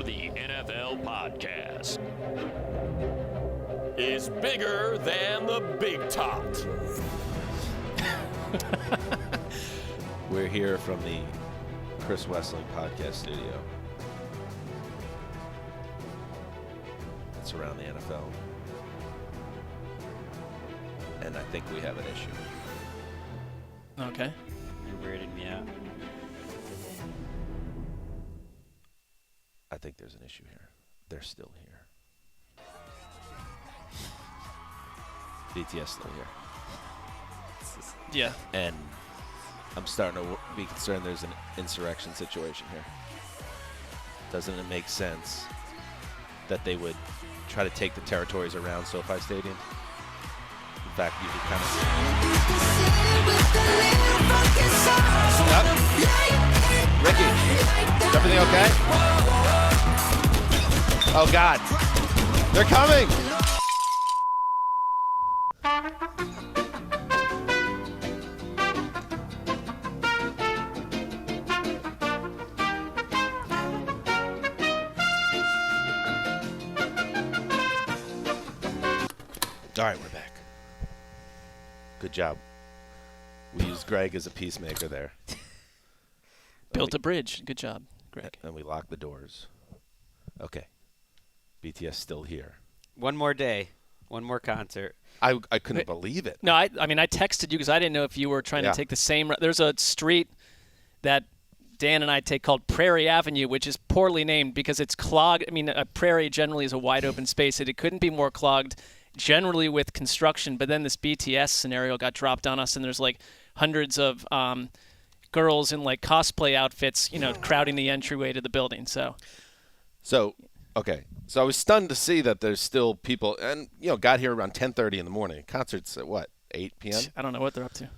the NFL podcast is bigger than the Big Tot. We're here from the Chris Wessling podcast studio. It's around the NFL. And I think we have an issue. Okay. You're weirding me out. I think there's an issue here. They're still here. BTS still here. Yeah. And I'm starting to be concerned there's an insurrection situation here. Doesn't it make sense that they would try to take the territories around SoFi Stadium? In fact, you could kind of see. Ricky, is everything okay? Oh, God. They're coming! All right, we're back. Good job. We used Greg as a peacemaker there. Built a bridge. Good job, Greg. And we locked the doors. Okay. BTS still here. One more day. One more concert. I couldn't believe it. No, I mean, I texted you because I didn't know if you were trying to take the same. There's a street that Dan and I take called Prairie Avenue, which is poorly named because it's clogged. I mean, a prairie generally is a wide open space, and it couldn't be more clogged generally with construction. But then this BTS scenario got dropped on us, and there's like hundreds of girls in like cosplay outfits, crowding the entryway to the building. So, okay. So I was stunned to see that there's still people, and got here around 10:30 in the morning. Concert's at what, 8 p.m.? I don't know what they're up to.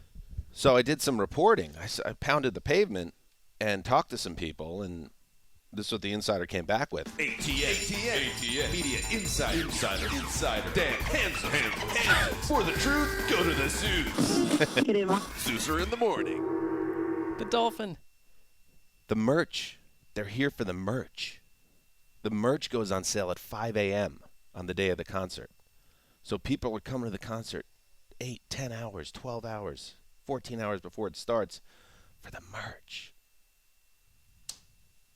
So I did some reporting. I pounded the pavement and talked to some people, and this is what the insider came back with. ATN. Media Insider. Dan, hands. For the truth, go to the Zeus. Zeuser in the morning. The Dolphin. The merch. They're here for the merch. The merch goes on sale at 5 a.m. on the day of the concert. So people are coming to the concert 8, 10 hours, 12 hours, 14 hours before it starts for the merch.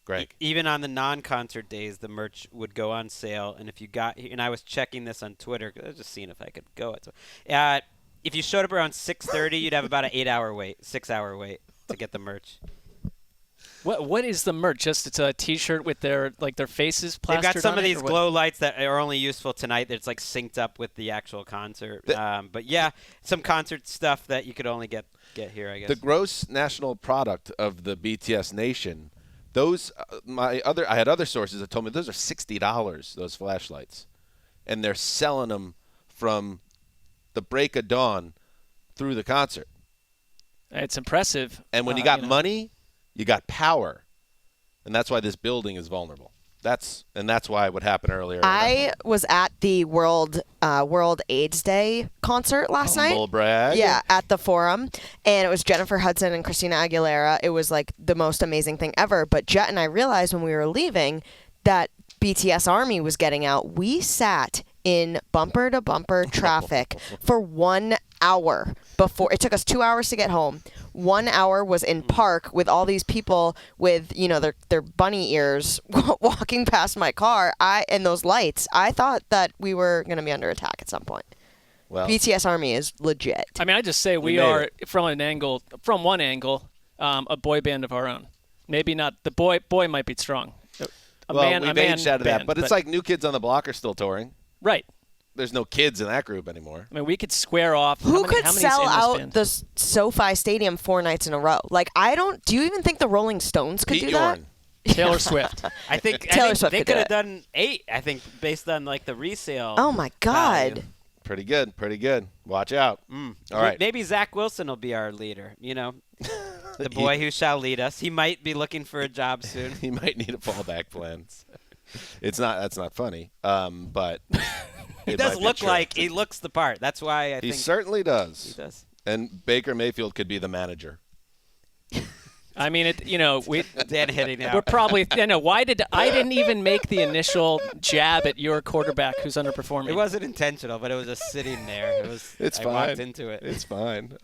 Greg. Even on the non-concert days, the merch would go on sale. And if you got, and I was checking this on Twitter, I was just seeing if I could go. If you showed up around 6:30, you'd have about an 6-hour wait to get the merch. What is the merch? Just it's a T-shirt with their faces plastered. They've got some on of it, these glow lights that are only useful tonight. That's like synced up with the actual concert. But yeah, some concert stuff that you could only get here, I guess. The gross national product of the BTS nation. Those I had other sources that told me those are $60. Those flashlights, and they're selling them from the break of dawn through the concert. It's impressive. And when you got money. You got power, and that's why this building is vulnerable. That's why what happened earlier. I was at the World AIDS Day concert last night. Humble brag. Yeah, at the Forum, and it was Jennifer Hudson and Christina Aguilera. It was like the most amazing thing ever. But Jet and I realized when we were leaving that BTS Army was getting out. We sat in bumper-to-bumper traffic for 1 hour before. It took us 2 hours to get home. 1 hour was in park with all these people with, their bunny ears walking past my car. And those lights. I thought that we were going to be under attack at some point. Well, BTS Army is legit. I mean, I just say we are from one angle, a boy band of our own. Maybe not the boy might be strong. We've aged out of that, but it's like New Kids on the Block are still touring. Right. There's no kids in that group anymore. I mean, we could square off. Who could sell out the SoFi Stadium 4 nights in a row? Like, do you even think the Rolling Stones could do that? Taylor Swift. I think Swift they could have done 8, I think, based on, like, the resale. Oh, my God. Value. Pretty good. Watch out. All right. Maybe Zach Wilson will be our leader, the boy who shall lead us. He might be looking for a job soon. He might need a fallback plan. That's not funny, but he does look like he looks the part. That's why I think he certainly does. He does. And Baker Mayfield could be the manager. I mean, we Dan hitting out. we're probably why did I didn't even make the initial jab at your quarterback who's underperforming. It wasn't intentional, but it was just sitting there. It's I fine. walked into it. It's fine.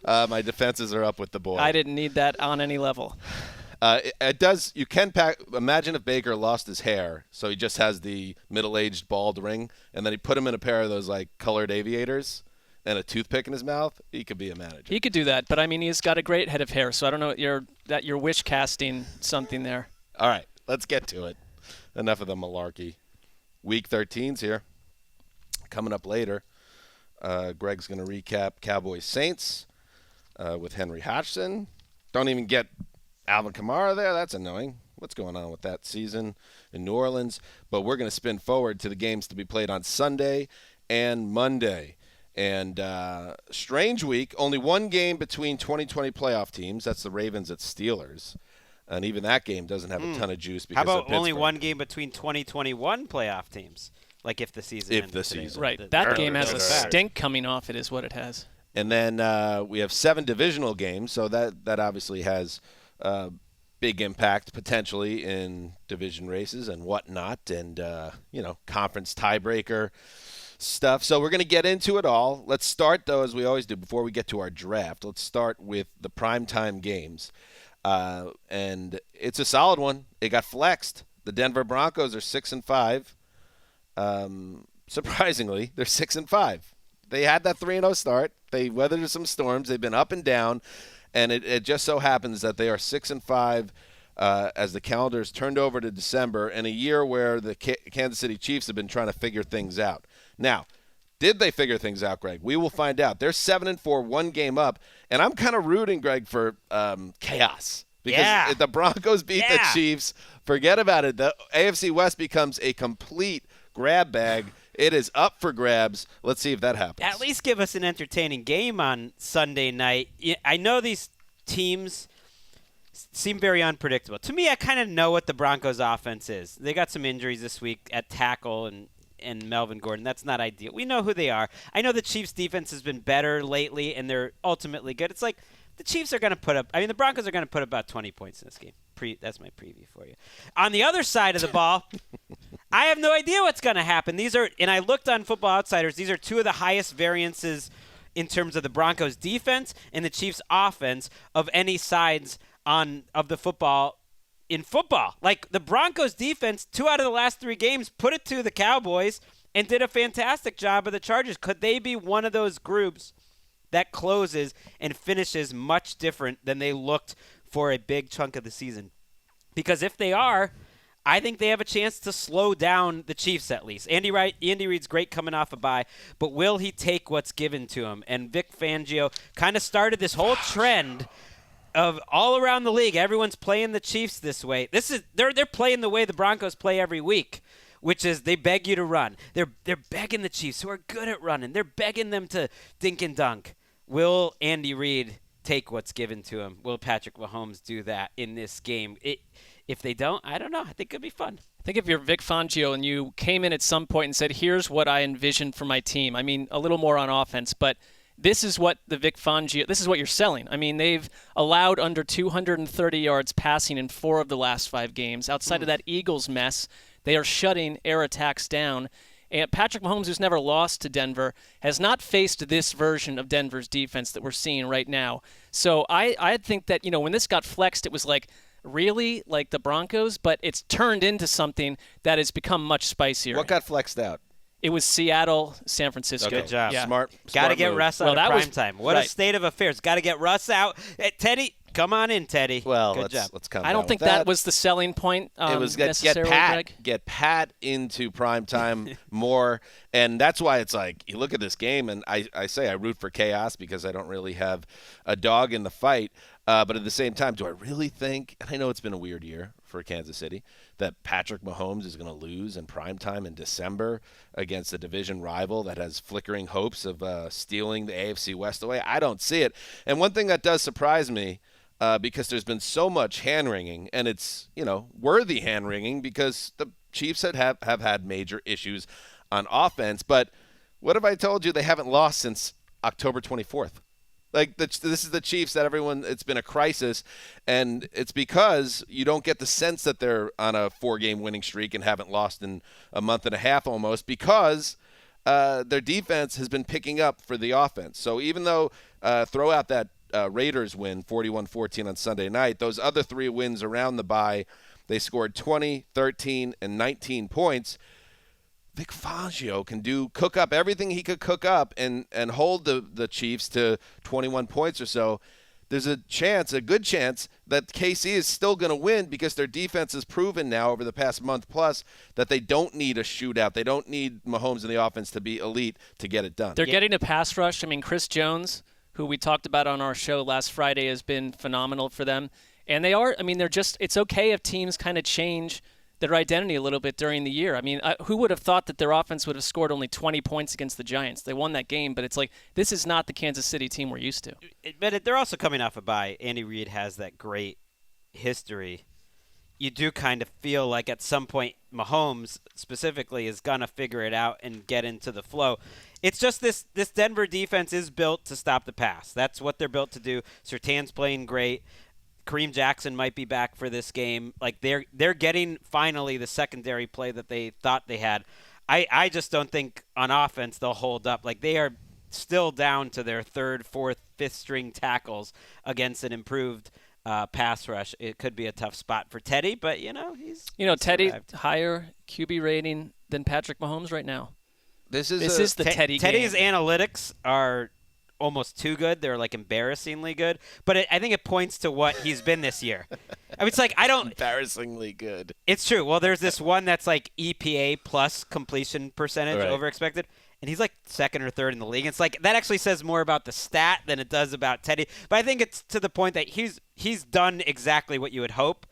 My defenses are up with the boy. I didn't need that on any level. It does. You can imagine if Baker lost his hair, so he just has the middle-aged bald ring, and then he put him in a pair of those like colored aviators and a toothpick in his mouth. He could be a manager. He could do that, but I mean, he's got a great head of hair, so I don't know you're wish casting something there. All right, let's get to it. Enough of the malarkey. Week 13's here. Coming up later, Greg's going to recap Cowboys Saints with Henry Hodgson. Don't even get Alvin Kamara there. That's annoying. What's going on with that season in New Orleans? But we're going to spin forward to the games to be played on Sunday and Monday. And strange week, only one game between 2020 playoff teams. That's the Ravens at Steelers. And even that game doesn't have a ton of juice because How of about only Pittsburgh. one game between 2021 playoff teams? Like if the season If ended the today. season. Right, that game has a stink coming off it is what it has. And then we have 7 divisional games, so that obviously has big impact potentially in division races and whatnot, and conference tiebreaker stuff. So we're going to get into it all. Let's start, though, as we always do, before we get to our draft. Let's start with the primetime games. And it's a solid one. It got flexed. The Denver Broncos are 6-5. Surprisingly, they're 6-5. They had that 3-0 start. They weathered some storms. They've been up and down. And it just so happens that they are 6-5 as the calendar's turned over to December in a year where the Kansas City Chiefs have been trying to figure things out. Now, did they figure things out, Greg? We will find out. They're 7-4, one game up, and I'm kind of rooting, Greg, for chaos because if the Broncos beat the Chiefs, forget about it. The AFC West becomes a complete grab bag. It is up for grabs. Let's see if that happens. At least give us an entertaining game on Sunday night. I know these teams seem very unpredictable. To me, I kind of know what the Broncos' offense is. They got some injuries this week at tackle and Melvin Gordon. That's not ideal. We know who they are. I know the Chiefs' defense has been better lately, and they're ultimately good. It's like the Chiefs are going to put up – the Broncos are going to put up about 20 points in this game. That's my preview for you. On the other side of the ball, I have no idea what's going to happen. And I looked on Football Outsiders. These are two of the highest variances in terms of the Broncos' defense and the Chiefs' offense of any sides of the football in football. Like the Broncos' defense, 2 out of the last 3 games, put it to the Cowboys and did a fantastic job of the Chargers. Could they be one of those groups that closes and finishes much different than they looked for a big chunk of the season? Because if they are, I think they have a chance to slow down the Chiefs at least. Andy Reid's great coming off a bye, but will he take what's given to him? And Vic Fangio kind of started this whole trend of all around the league. Everyone's playing the Chiefs this way. They're playing the way the Broncos play every week, which is they beg you to run. They're begging the Chiefs, who are good at running. They're begging them to dink and dunk. Will Andy Reid take what's given to him? Will Patrick Mahomes do that in this game? If they don't, I don't know. I think it'll be fun. I think if you're Vic Fangio and you came in at some point and said, here's what I envision for my team, I mean, a little more on offense, but this is what the Vic Fangio, this is what you're selling. I mean, they've allowed under 230 yards passing in 4 of the last 5 games. Outside of that Eagles mess, they are shutting air attacks down. And Patrick Mahomes, who's never lost to Denver, has not faced this version of Denver's defense that we're seeing right now. So I think that, when this got flexed, it was like, really? Like the Broncos? But it's turned into something that has become much spicier. What got flexed out? It was Seattle, San Francisco. Okay. Good job. Yeah. Smart Got to get move. Russ out of primetime. What a right. state of affairs. Got to get Russ out. Hey, Teddy, come on in, Teddy. Well, good job. let's come I don't down think with that was the selling point it was get necessarily, Greg. Pat into primetime more, and that's why it's like you look at this game, and I say I root for chaos because I don't really have a dog in the fight. But at the same time, do I really think, and I know it's been a weird year for Kansas City, that Patrick Mahomes is going to lose in primetime in December against a division rival that has flickering hopes of stealing the AFC West away? I don't see it. And one thing that does surprise me, because there's been so much hand-wringing, and it's, worthy hand-wringing because the Chiefs have had major issues on offense. But what if I told you they haven't lost since October 24th? Like this is the Chiefs that it's been a crisis, and it's because you don't get the sense that they're on a 4-game winning streak and haven't lost in a month and a half almost, because their defense has been picking up for the offense. So even though throw out that Raiders win 41-14 on Sunday night, those other 3 wins around the bye, they scored 20, 13, and 19 points. Vic Fangio can cook up everything he could cook up and hold the Chiefs to 21 points or so. There's a good chance that KC is still going to win because their defense has proven now over the past month plus that they don't need a shootout. They don't need Mahomes in the offense to be elite to get it done. They're getting a pass rush. I mean, Chris Jones, who we talked about on our show last Friday, has been phenomenal for them. And it's okay if teams kind of change their identity a little bit during the year. I mean, who would have thought that their offense would have scored only 20 points against the Giants? They won that game, but it's like this is not the Kansas City team we're used to. But they're also coming off a bye. Andy Reid has that great history. You do kind of feel like at some point Mahomes specifically is going to figure it out and get into the flow. It's just this Denver defense is built to stop the pass. That's what they're built to do. Surtain's playing great. Kareem Jackson might be back for this game. Like they're getting finally the secondary play that they thought they had. I just don't think on offense they'll hold up. Like they are still down to their 3rd, 4th, 5th string tackles against an improved pass rush. It could be a tough spot for Teddy, but he's Teddy survived. Higher QB rating than Patrick Mahomes right now. This is the Teddy game. Teddy's analytics are almost too good. They're like embarrassingly good. But I think it points to what he's been this year. I mean, it's like embarrassingly good. It's true. Well, there's this one that's like EPA plus completion percentage over expected. And he's like 2nd or 3rd in the league. It's like that actually says more about the stat than it does about Teddy. But I think it's to the point that he's done exactly what you would hope.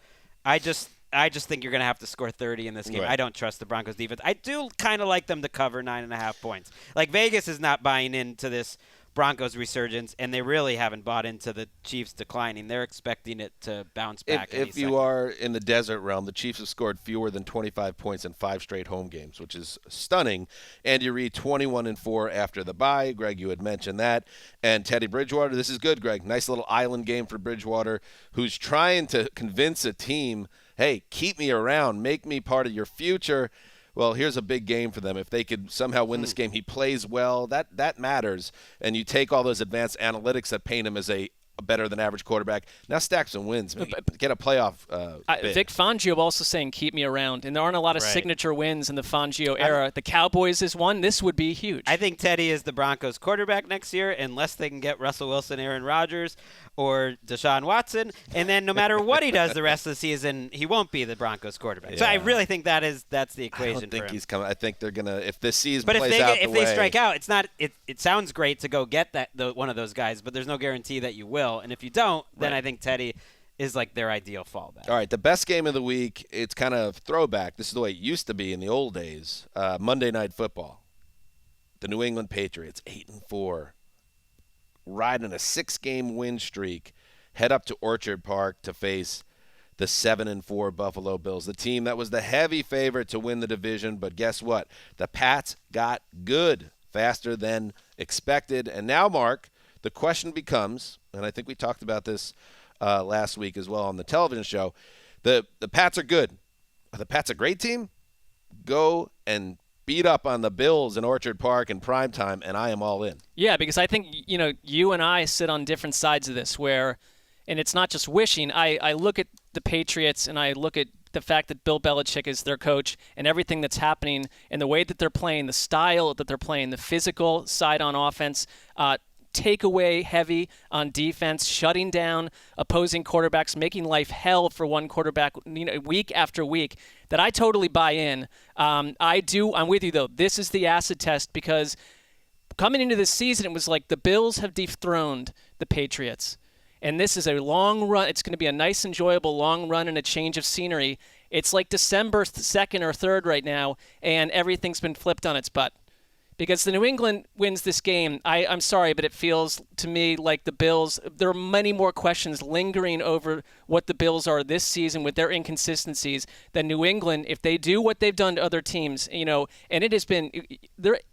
I just think you're going to have to score 30 in this game. Right. I don't trust the Broncos defense. I do kind of like them to cover 9.5 points. Like Vegas is not buying into this Broncos resurgence, and they really haven't bought into the Chiefs declining. They're expecting it to bounce back. If you are in the desert realm, the Chiefs have scored fewer than 25 points in 5 straight home games, which is stunning. Andy Reid 21-4 after the bye. Greg, you had mentioned that. And Teddy Bridgewater, this is good, Greg. Nice little island game for Bridgewater, who's trying to convince a team, hey, keep me around, make me part of your future. Well, here's a big game for them. If they could somehow win this game, he plays well. That matters. And you take all those advanced analytics that paint him as a better than average quarterback. Now stack some wins. Get a playoff bid. Vic Fangio also saying keep me around. And there aren't a lot of signature wins in the Fangio era. The Cowboys is one. This would be huge. I think Teddy is the Broncos quarterback next year unless they can get Russell Wilson, Aaron Rodgers, or Deshaun Watson. And then no matter what he does the rest of the season, he won't be the Broncos quarterback. Yeah. So I really think that's the equation. I don't think he's coming. I think they're going to, if this season but plays out if they strike out, it's not. It sounds great to go get one of those guys, but there's no guarantee that you will. And if you don't, then I think Teddy is like their ideal fallback. All right, the best game of the week, it's kind of throwback. This is the way it used to be in the old days. Monday Night Football. The New England Patriots, 8-4, riding a 6-game win streak, head up to Orchard Park to face the 7-4 Buffalo Bills, the team that was the heavy favorite to win the division. But guess what? The Pats got good faster than expected. And now, Mark, the question becomes, and I think we talked about this last week as well on the television show, the Pats are good. Are the Pats a great team? Go and beat up on the Bills in Orchard Park in primetime, and I am all in. Yeah, because I think, you and I sit on different sides of this where, and it's not just wishing, I look at the Patriots and I look at the fact that Bill Belichick is their coach and everything that's happening and the way that they're playing, the style that they're playing, the physical side on offense, takeaway heavy on defense, shutting down opposing quarterbacks, making life hell for one quarterback, week after week, that I totally buy in. I'm with you though. This is the acid test because coming into this season, it was like the Bills have dethroned the Patriots. And this is a long run. It's going to be a nice, enjoyable long run and a change of scenery. It's like December 2nd or 3rd right now, and everything's been flipped on its butt. Because the New England wins this game, I'm sorry, but it feels to me like the Bills, there are many more questions lingering over what the Bills are this season with their inconsistencies than New England, if they do what they've done to other teams, and it has been,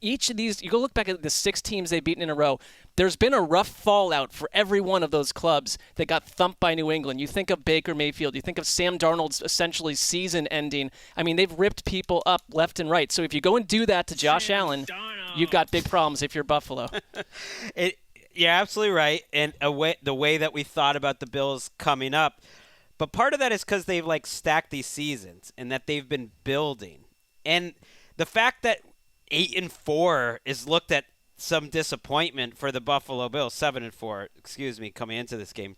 each of these, you go look back at the 6 teams they've beaten in a row, there's been a rough fallout for every one of those clubs that got thumped by New England. You think of Baker Mayfield. You think of Sam Darnold's essentially season ending. I mean, they've ripped people up left and right. So if you go and do that to Josh Allen, you've got big problems if you're Buffalo. You're absolutely right. And the way that we thought about the Bills coming up. But part of that is because they've stacked these seasons and that they've been building. And the fact that 8-4 is looked at some disappointment for the Buffalo Bills, 7-4, coming into this game.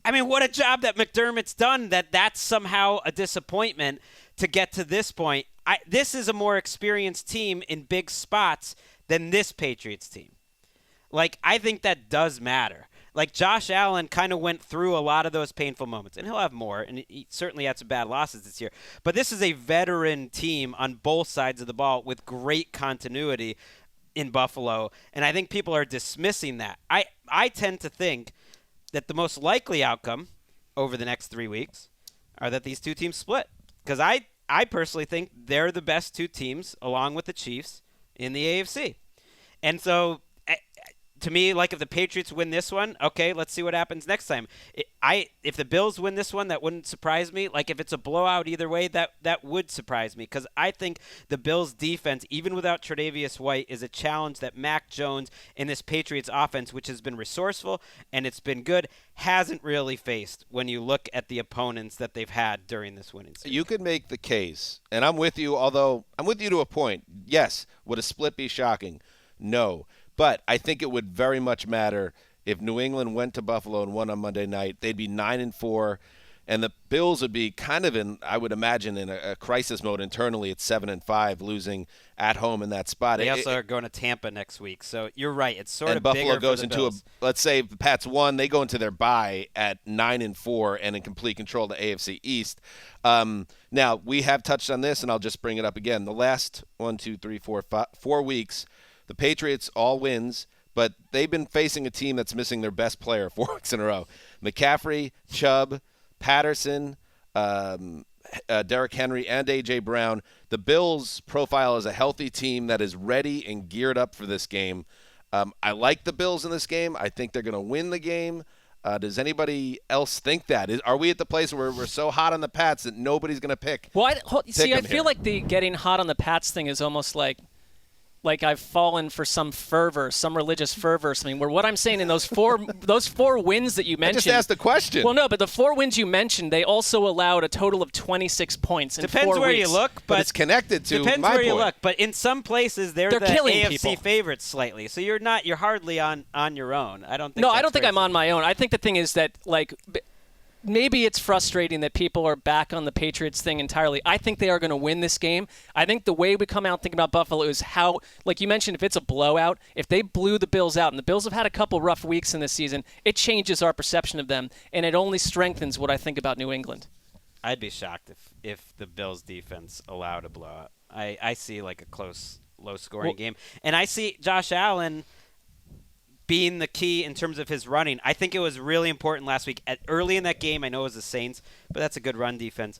I mean, what a job that McDermott's done that's somehow a disappointment to get to this point. This is a more experienced team in big spots than this Patriots team. I think that does matter. Josh Allen kind of went through a lot of those painful moments, and he'll have more, and he certainly had some bad losses this year. But this is a veteran team on both sides of the ball with great continuity in Buffalo, and I think people are dismissing that. I tend to think that the most likely outcome over the next 3 weeks are that these two teams split, because I personally think they're the best two teams, along with the Chiefs, in the AFC. And so to me, if the Patriots win this one, okay, let's see what happens next time. If the Bills win this one, that wouldn't surprise me. If it's a blowout either way, that would surprise me, because I think the Bills' defense, even without Tre'Davious White, is a challenge that Mac Jones in this Patriots offense, which has been resourceful and it's been good, hasn't really faced when you look at the opponents that they've had during this winning season. You could make the case, and I'm with you, although I'm with you to a point. Yes, would a split be shocking? No. But I think it would very much matter if New England went to Buffalo and won on Monday night. They'd be 9-4, and the Bills would be kind of I would imagine, in a crisis mode internally at 7-5, losing at home in that spot. They also are going to Tampa next week, so you're right. It's sort of Buffalo bigger goes for the into Bills. let's say the Pats won, they go into their bye at 9-4 and in complete control of the AFC East. Now we have touched on this, and I'll just bring it up again. The last 4 weeks. The Patriots all wins, but they've been facing a team that's missing their best player 4 weeks in a row. McCaffrey, Chubb, Patterson, Derrick Henry, and A.J. Brown. The Bills' profile is a healthy team that is ready and geared up for this game. I like the Bills in this game. I think they're going to win the game. Does anybody else think that? Are we at the place where we're so hot on the Pats that nobody's going to pick? Well, I feel here. like the getting hot on the Pats thing is almost like I've fallen for some fervor, some religious fervor or something, where what I'm saying in those four wins that you mentioned. I just asked a question. Well, no, but the 4 wins you mentioned, they also allowed a total of 26 points in 4 weeks. Depends where you look, but it's connected to depends my where you point. look. But in some places, they're the killing AFC people. favorites slightly. So you're hardly on your own. I don't think. No, I don't think I'm on my own. I think the thing is that maybe it's frustrating that people are back on the Patriots thing entirely. I think they are going to win this game. I think the way we come out thinking about Buffalo is how, like you mentioned, if it's a blowout, if they blew the Bills out, and the Bills have had a couple rough weeks in this season, it changes our perception of them, and it only strengthens what I think about New England. I'd be shocked if the Bills' defense allowed a blowout. I see a close, low-scoring game. And I see Josh Allen being the key in terms of his running. I think it was really important last week. Early in that game, I know it was the Saints, but that's a good run defense.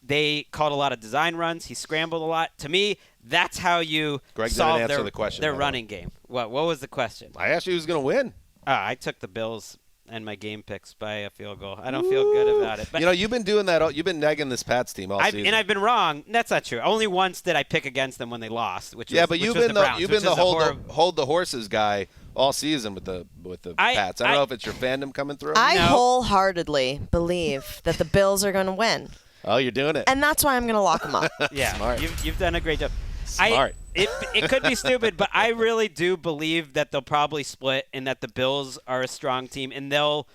They called a lot of design runs. He scrambled a lot. To me, that's how you solve their running game. What was the question? I asked you who's going to win. I took the Bills and my game picks by a field goal. I don't feel good about it. But you've been doing that. You've been negging this Pats team all season. And I've been wrong. That's not true. Only once did I pick against them when they lost, which but you've been the hold the horses guy all season with the Pats. I don't know if it's your fandom coming through. I wholeheartedly believe that the Bills are going to win. Oh, you're doing it. And that's why I'm going to lock them up. Yeah, Smart. You've done a great job. Smart. It could be stupid, but I really do believe that they'll probably split and that the Bills are a strong team and they'll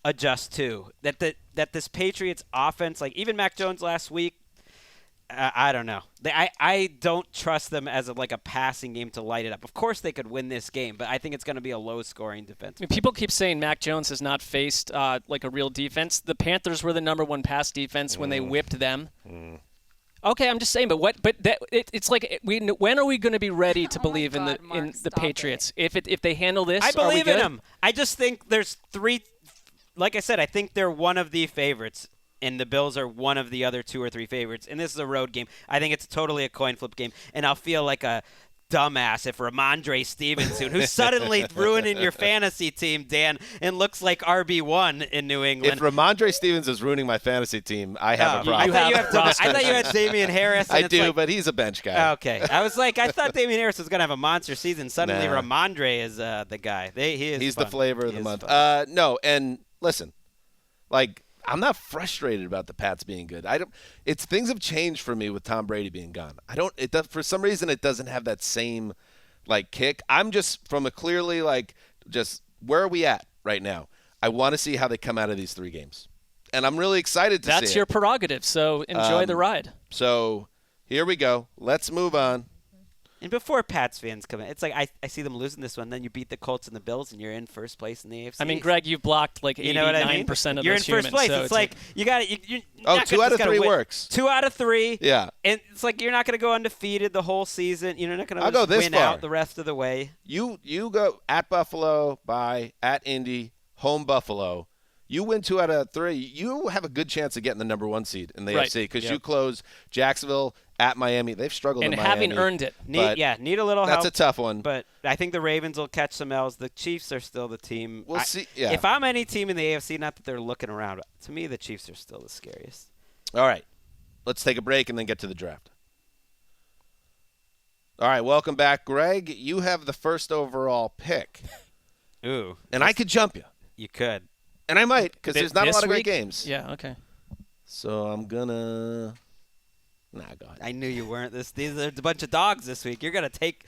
adjust too. That this Patriots offense, like even Mac Jones last week, I don't know. I don't trust them as a passing game to light it up. Of course they could win this game, but I think it's going to be a low-scoring defense. People keep saying Mac Jones has not faced a real defense. The Panthers were the number one pass defense when they whipped them. Okay, I'm just saying, but it's like when are we going to be ready to believe in the Patriots? If they handle this, I believe in them. I just think there's three. Like I said, I think they're one of the favorites, and the Bills are one of the other 2 or 3 favorites. And this is a road game. I think it's totally a coin flip game, and I'll feel like a dumbass if Ramondre Stevenson, who's suddenly ruining your fantasy team, Dan, and looks like RB1 in New England. If Ramondre Stevens is ruining my fantasy team, I have a problem. I thought you had Damian Harris. I do, but he's a bench guy. Okay. I was like, I thought Damian Harris was going to have a monster season. Suddenly Ramondre is the guy. He's the flavor of the month. No, and listen, I'm not frustrated about the Pats being good. Things have changed for me with Tom Brady being gone. For some reason it doesn't have that same kick. I'm just from a clearly just where are we at right now? I want to see how they come out of these 3 games. And I'm really excited to see it. That's your prerogative, so enjoy the ride. So, here we go. Let's move on. And before Pats fans come in, it's like I see them losing this one. Then you beat the Colts and the Bills, and you're in first place in the AFC. I mean, Greg, you've blocked 89% of you're those in first place. So it's like you got it. 2 out of 3 works. 2 out of 3. Yeah. And it's like you're not going to go undefeated the whole season. You're not going to win far. out the rest of the way. You go at Buffalo, at Indy, home Buffalo. You win 2 out of 3. You have a good chance of getting the number 1 seed in the AFC because you close Jacksonville at Miami. They've struggled and in Miami. having earned it. Need a little help. That's a tough one. But I think the Ravens will catch some L's. The Chiefs are still the team. We'll see. Yeah. If I'm any team in the AFC, not that they're looking around, to me the Chiefs are still the scariest. All right. Let's take a break and then get to the draft. All right, welcome back, Greg. You have the first overall pick. Ooh. And I could jump you. You could. And I might because there's not a lot of great games. Yeah, okay. So I'm going to – go ahead. I knew you weren't. These are a bunch of dogs this week. You're gonna take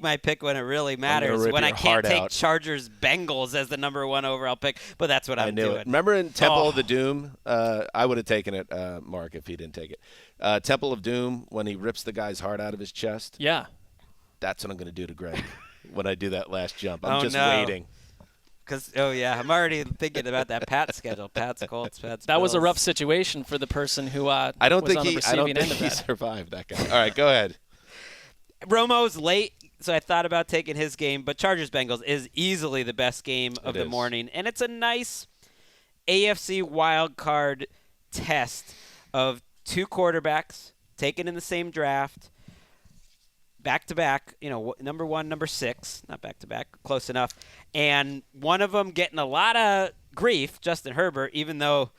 my pick when it really matters. When I can't take Chargers Bengals as the number 1 overall pick, but that's what I'm doing. Remember in Temple of the Doom? I would have taken it, Mark, if he didn't take it. Temple of Doom when he rips the guy's heart out of his chest. Yeah. That's what I'm going to do to Greg when I do that last jump. I'm waiting. I'm already thinking about that Pats schedule. Pats, Colts, Pats. That Bills. was a rough situation for the person who I don't was think on the receiving end of he that. survived that guy. All right, go ahead. Romo's late, so I thought about taking his game, but Chargers-Bengals is easily the best game of the morning, and it's a nice AFC wild card test of 2 quarterbacks taken in the same draft. Back-to-back, number 1, number 6, not back-to-back, close enough. And one of them getting a lot of grief, Justin Herbert, even though,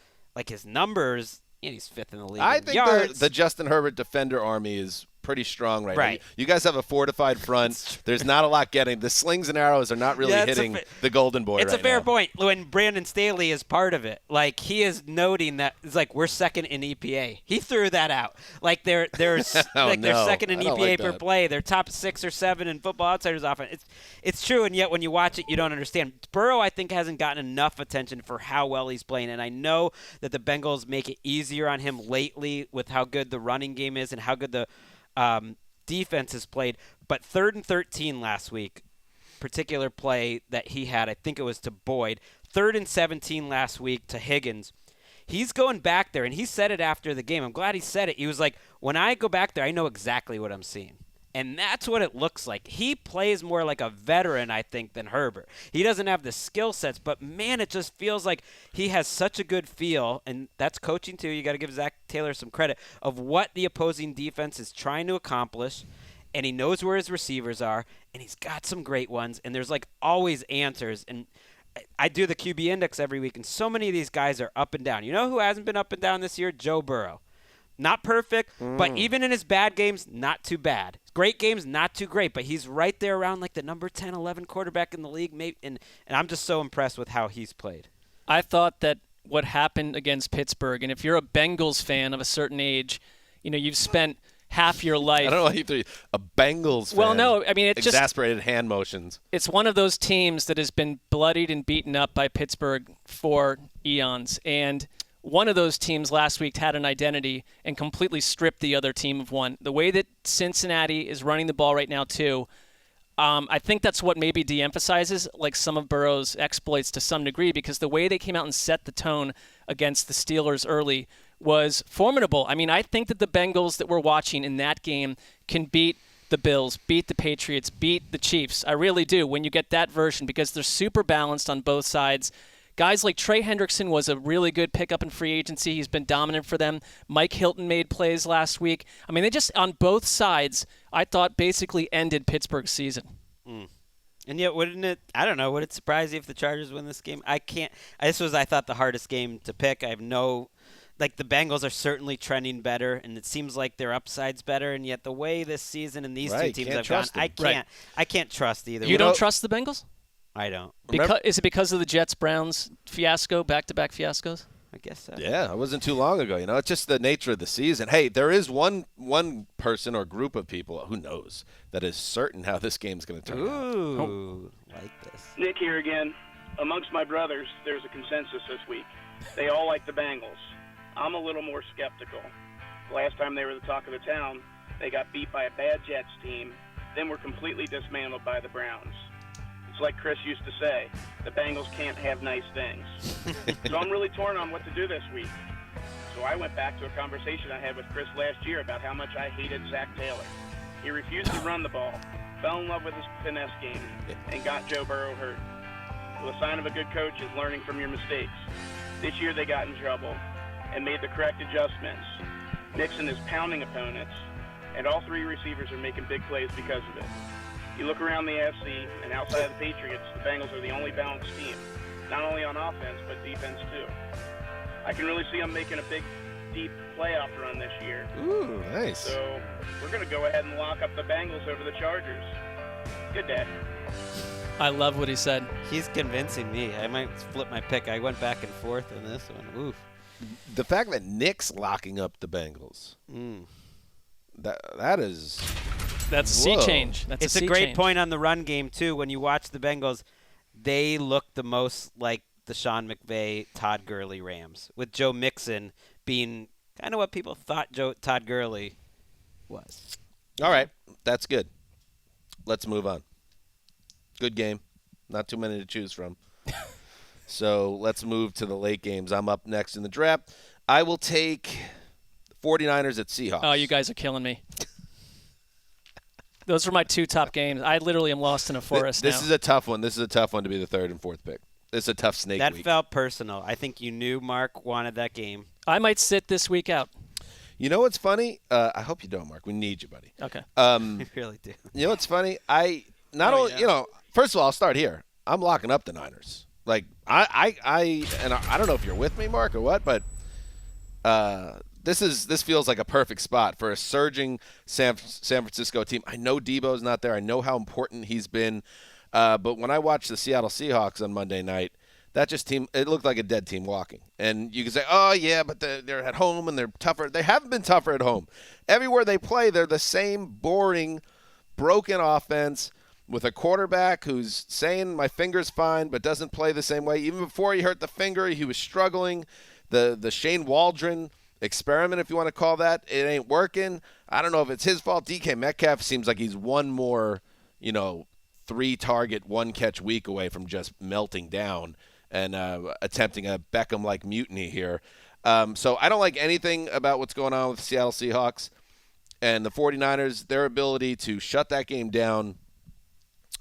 his numbers, he's 5th in the league I in think yards. the Justin Herbert defender army is pretty strong right now. You guys have a fortified front. There's not a lot getting. The slings and arrows are not really hitting the golden boy It's a fair point when Brandon Staley is part of it. He is noting that it's we're second in EPA. He threw that out. They're they're second in EPA per play. They're top 6 or 7 in Football Outsiders offense. It's true, and yet when you watch it, you don't understand. Burrow, I think, hasn't gotten enough attention for how well he's playing, and I know that the Bengals make it easier on him lately with how good the running game is and how good the defense has played, but 3rd and 13 last week, particular play that he had, I think it was to Boyd. 3rd and 17 last week to Higgins. He's going back there, and he said it after the game. I'm glad he said it. He was like, when I go back there, I know exactly what I'm seeing. And that's what it looks like. He plays more like a veteran, I think, than Herbert. He doesn't have the skill sets, but, man, it just feels like he has such a good feel, and that's coaching, too. You got to give Zach Taylor some credit, of what the opposing defense is trying to accomplish, and he knows where his receivers are, and he's got some great ones, and there's, always answers. And I do the QB index every week, and so many of these guys are up and down. You know who hasn't been up and down this year? Joe Burrow. Not perfect, but even in his bad games, not too bad. Great games, not too great, but he's right there around the number 10, 11 quarterback in the league. And I'm just so impressed with how he's played. I thought that what happened against Pittsburgh, and if you're a Bengals fan of a certain age, you've spent half your life. I don't know why you threw a Bengals fan. Well, no, I mean, it's exasperated hand motions. It's one of those teams that has been bloodied and beaten up by Pittsburgh for eons, and one of those teams last week had an identity and completely stripped the other team of one. The way that Cincinnati is running the ball right now, too, I think that's what maybe de-emphasizes some of Burrow's exploits to some degree, because the way they came out and set the tone against the Steelers early was formidable. I mean, I think that the Bengals that we're watching in that game can beat the Bills, beat the Patriots, beat the Chiefs. I really do when you get that version, because they're super balanced on both sides. guys like Trey Hendrickson was a really good pickup in free agency. He's been dominant for them. Mike Hilton made plays last week. I mean, they just, on both sides, I thought basically ended Pittsburgh's season. And yet, wouldn't it? I don't know. Would it surprise you if the Chargers win this game? I can't. This was, I thought, the hardest game to pick. I have no. Like, the Bengals are certainly trending better, and it seems like their upside's better. And yet, the way this season and these two teams have gone, I can't trust either. You don't trust the Bengals? I don't. Is it because of the Jets-Browns fiasco, back-to-back fiascos? I guess so. Yeah, it wasn't too long ago. It's just the nature of the season. Hey, there is one person or group of people, who knows, that is certain how this game's going to turn out. Ooh, like this. Nick here again. Amongst my brothers, there's a consensus this week. They all like the Bengals. I'm a little more skeptical. The last time they were the talk of the town, they got beat by a bad Jets team, then were completely dismantled by the Browns. It's like Chris used to say, the Bengals can't have nice things. So I'm really torn on what to do this week. So I went back to a conversation I had with Chris last year about how much I hated Zach Taylor. He refused to run the ball, fell in love with his finesse game, and got Joe Burrow hurt. Well, the sign of a good coach is learning from your mistakes. This year they got in trouble and made the correct adjustments. Nixon is pounding opponents, and all three receivers are making big plays because of it. You look around the AFC, and outside of the Patriots, the Bengals are the only balanced team, not only on offense, but defense too. I can really see them making a big, deep playoff run this year. Ooh, nice. So we're going to go ahead and lock up the Bengals over the Chargers. Good day. I love what he said. He's convincing me. I might flip my pick. I went back and forth on this one. Oof. The fact that Nick's locking up the Bengals, that is... That's a sea change. It's a great point on the run game, too. When you watch the Bengals, they look the most like the Sean McVay, Todd Gurley Rams, with Joe Mixon being kind of what people thought Todd Gurley was. All right. That's good. Let's move on. Good game. Not too many to choose from. So let's move to the late games. I'm up next in the draft. I will take 49ers at Seahawks. Oh, you guys are killing me. Those are my two top games. I literally am lost in a forest now. This is a tough one. This is a tough one to be the third and fourth pick. This is a tough snake week. That felt personal. I think you knew Mark wanted that game. I might sit this week out. You know what's funny? I hope you don't, Mark. We need you, buddy. Okay. We really do. You know what's funny? First of all, I'll start here. I'm locking up the Niners. Like I don't know if you're with me, Mark, or what, but this feels like a perfect spot for a surging San Francisco team. I know Debo's not there. I know how important he's been. But when I watched the Seattle Seahawks on Monday night, it looked like a dead team walking. And you can say, oh, yeah, but they're at home and they're tougher. They haven't been tougher at home. Everywhere they play, they're the same boring, broken offense with a quarterback who's saying my finger's fine but doesn't play the same way. Even before he hurt the finger, he was struggling. The Shane Waldron experiment, if you want to call that, it ain't working. I don't know if it's his fault. DK Metcalf seems like he's one more, 3-target, 1-catch week away from just melting down and attempting a Beckham-like mutiny here. So I don't like anything about what's going on with the Seattle Seahawks and the 49ers. Their ability to shut that game down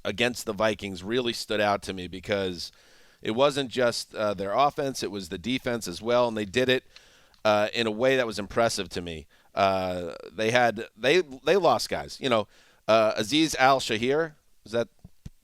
against the Vikings really stood out to me because it wasn't just their offense, it was the defense as well, and they did it in a way that was impressive to me. They lost guys. Azeez Al-Shahir, is that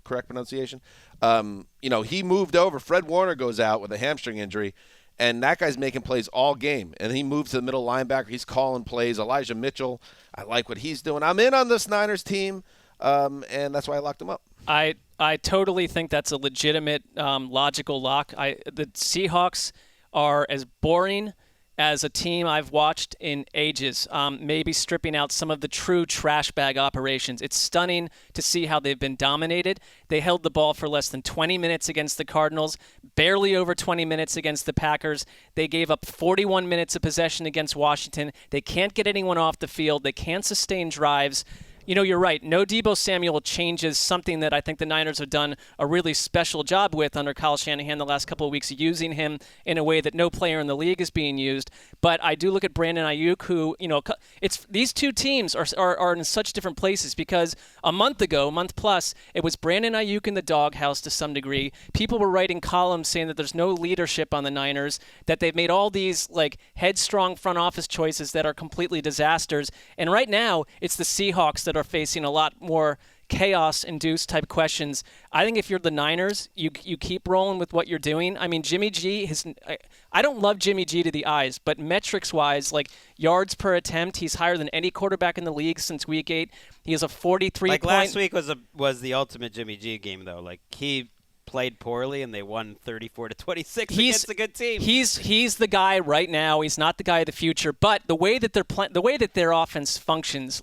correct pronunciation? He moved over. Fred Warner goes out with a hamstring injury, and that guy's making plays all game. And he moved to the middle linebacker. He's calling plays. Elijah Mitchell, I like what he's doing. I'm in on this Niners team, and that's why I locked him up. I totally think that's a legitimate, logical lock. The Seahawks are as boring as a team I've watched in ages, maybe stripping out some of the true trash bag operations. It's stunning to see how they've been dominated. They held the ball for less than 20 minutes against the Cardinals, barely over 20 minutes against the Packers. They gave up 41 minutes of possession against Washington. They can't get anyone off the field. They can't sustain drives. You're right. No Deebo Samuel changes something that I think the Niners have done a really special job with under Kyle Shanahan the last couple of weeks, using him in a way that no player in the league is being used. But I do look at Brandon Ayuk, who, it's these two teams are in such different places, because a month plus, it was Brandon Ayuk in the doghouse to some degree. People were writing columns saying that there's no leadership on the Niners, that they've made all these headstrong front office choices that are completely disasters. And right now, it's the Seahawks that are facing a lot more chaos-induced type questions. I think if you're the Niners, you keep rolling with what you're doing. I mean, Jimmy G, I don't love Jimmy G to the eyes, but metrics-wise, yards per attempt, he's higher than any quarterback in the league since Week 8. He has a 43 last week was the ultimate Jimmy G game, though. He played poorly and they won 34-26 against a good team. He's the guy right now. He's not the guy of the future. But the way that their offense functions,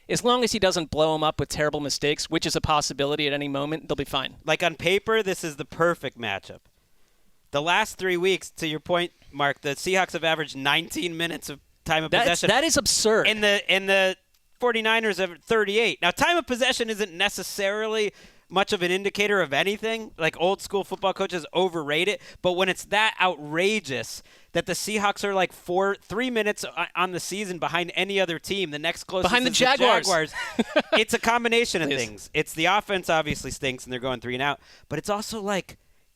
as long as he doesn't blow them up with terrible mistakes, which is a possibility at any moment, they'll be fine. On paper, this is the perfect matchup. The last 3 weeks, to your point, Mark, the Seahawks have averaged 19 minutes of time of possession. That is absurd. And the 49ers have 38. Now, time of possession isn't necessarily much of an indicator of anything. Old school football coaches overrate it, but when it's that outrageous that the Seahawks are 3 minutes on the season behind any other team, the next closest behind the is Jaguars. It's a combination of things. It's the offense obviously stinks and they're going 3 and out, but it's also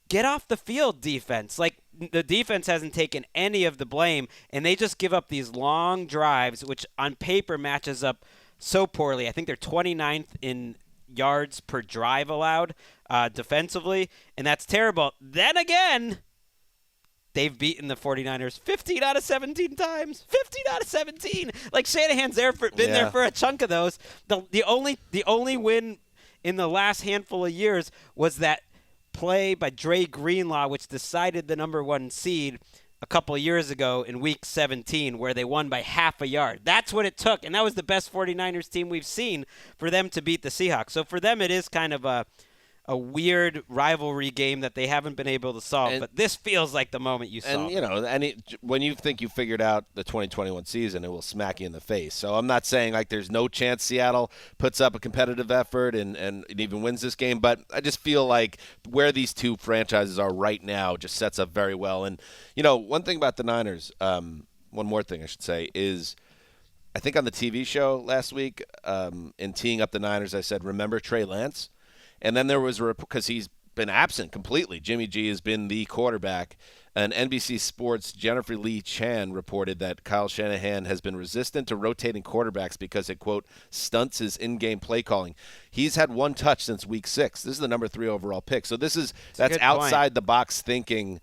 get off the field defense. The defense hasn't taken any of the blame, and they just give up these long drives, which on paper matches up so poorly. I think they're 29th in yards per drive allowed defensively, and that's terrible. Then again, they've beaten the 49ers 15 out of 17 times. 15 out of 17. Shanahan's been there for a chunk of those. The only win in the last handful of years was that play by Dre Greenlaw, which decided the number 1 seed a couple of years ago in Week 17, where they won by half a yard. That's what it took, and that was the best 49ers team we've seen for them to beat the Seahawks. So for them, it is kind of a weird rivalry game that they haven't been able to solve, but this feels like the moment you solve. And when you think you figured out the 2021 season, it will smack you in the face. So I'm not saying there's no chance Seattle puts up a competitive effort and even wins this game, but I just feel where these two franchises are right now just sets up very well. And one thing about the Niners, one more thing I should say, is I think on the TV show last week, in teeing up the Niners, I said, remember Trey Lance? And then there was because he's been absent completely. Jimmy G has been the quarterback. And NBC Sports' Jennifer Lee Chan reported that Kyle Shanahan has been resistant to rotating quarterbacks because it, quote, stunts his in-game play calling. He's had 1 touch since Week 6. This is the number 3 overall pick. So that's outside the box thinking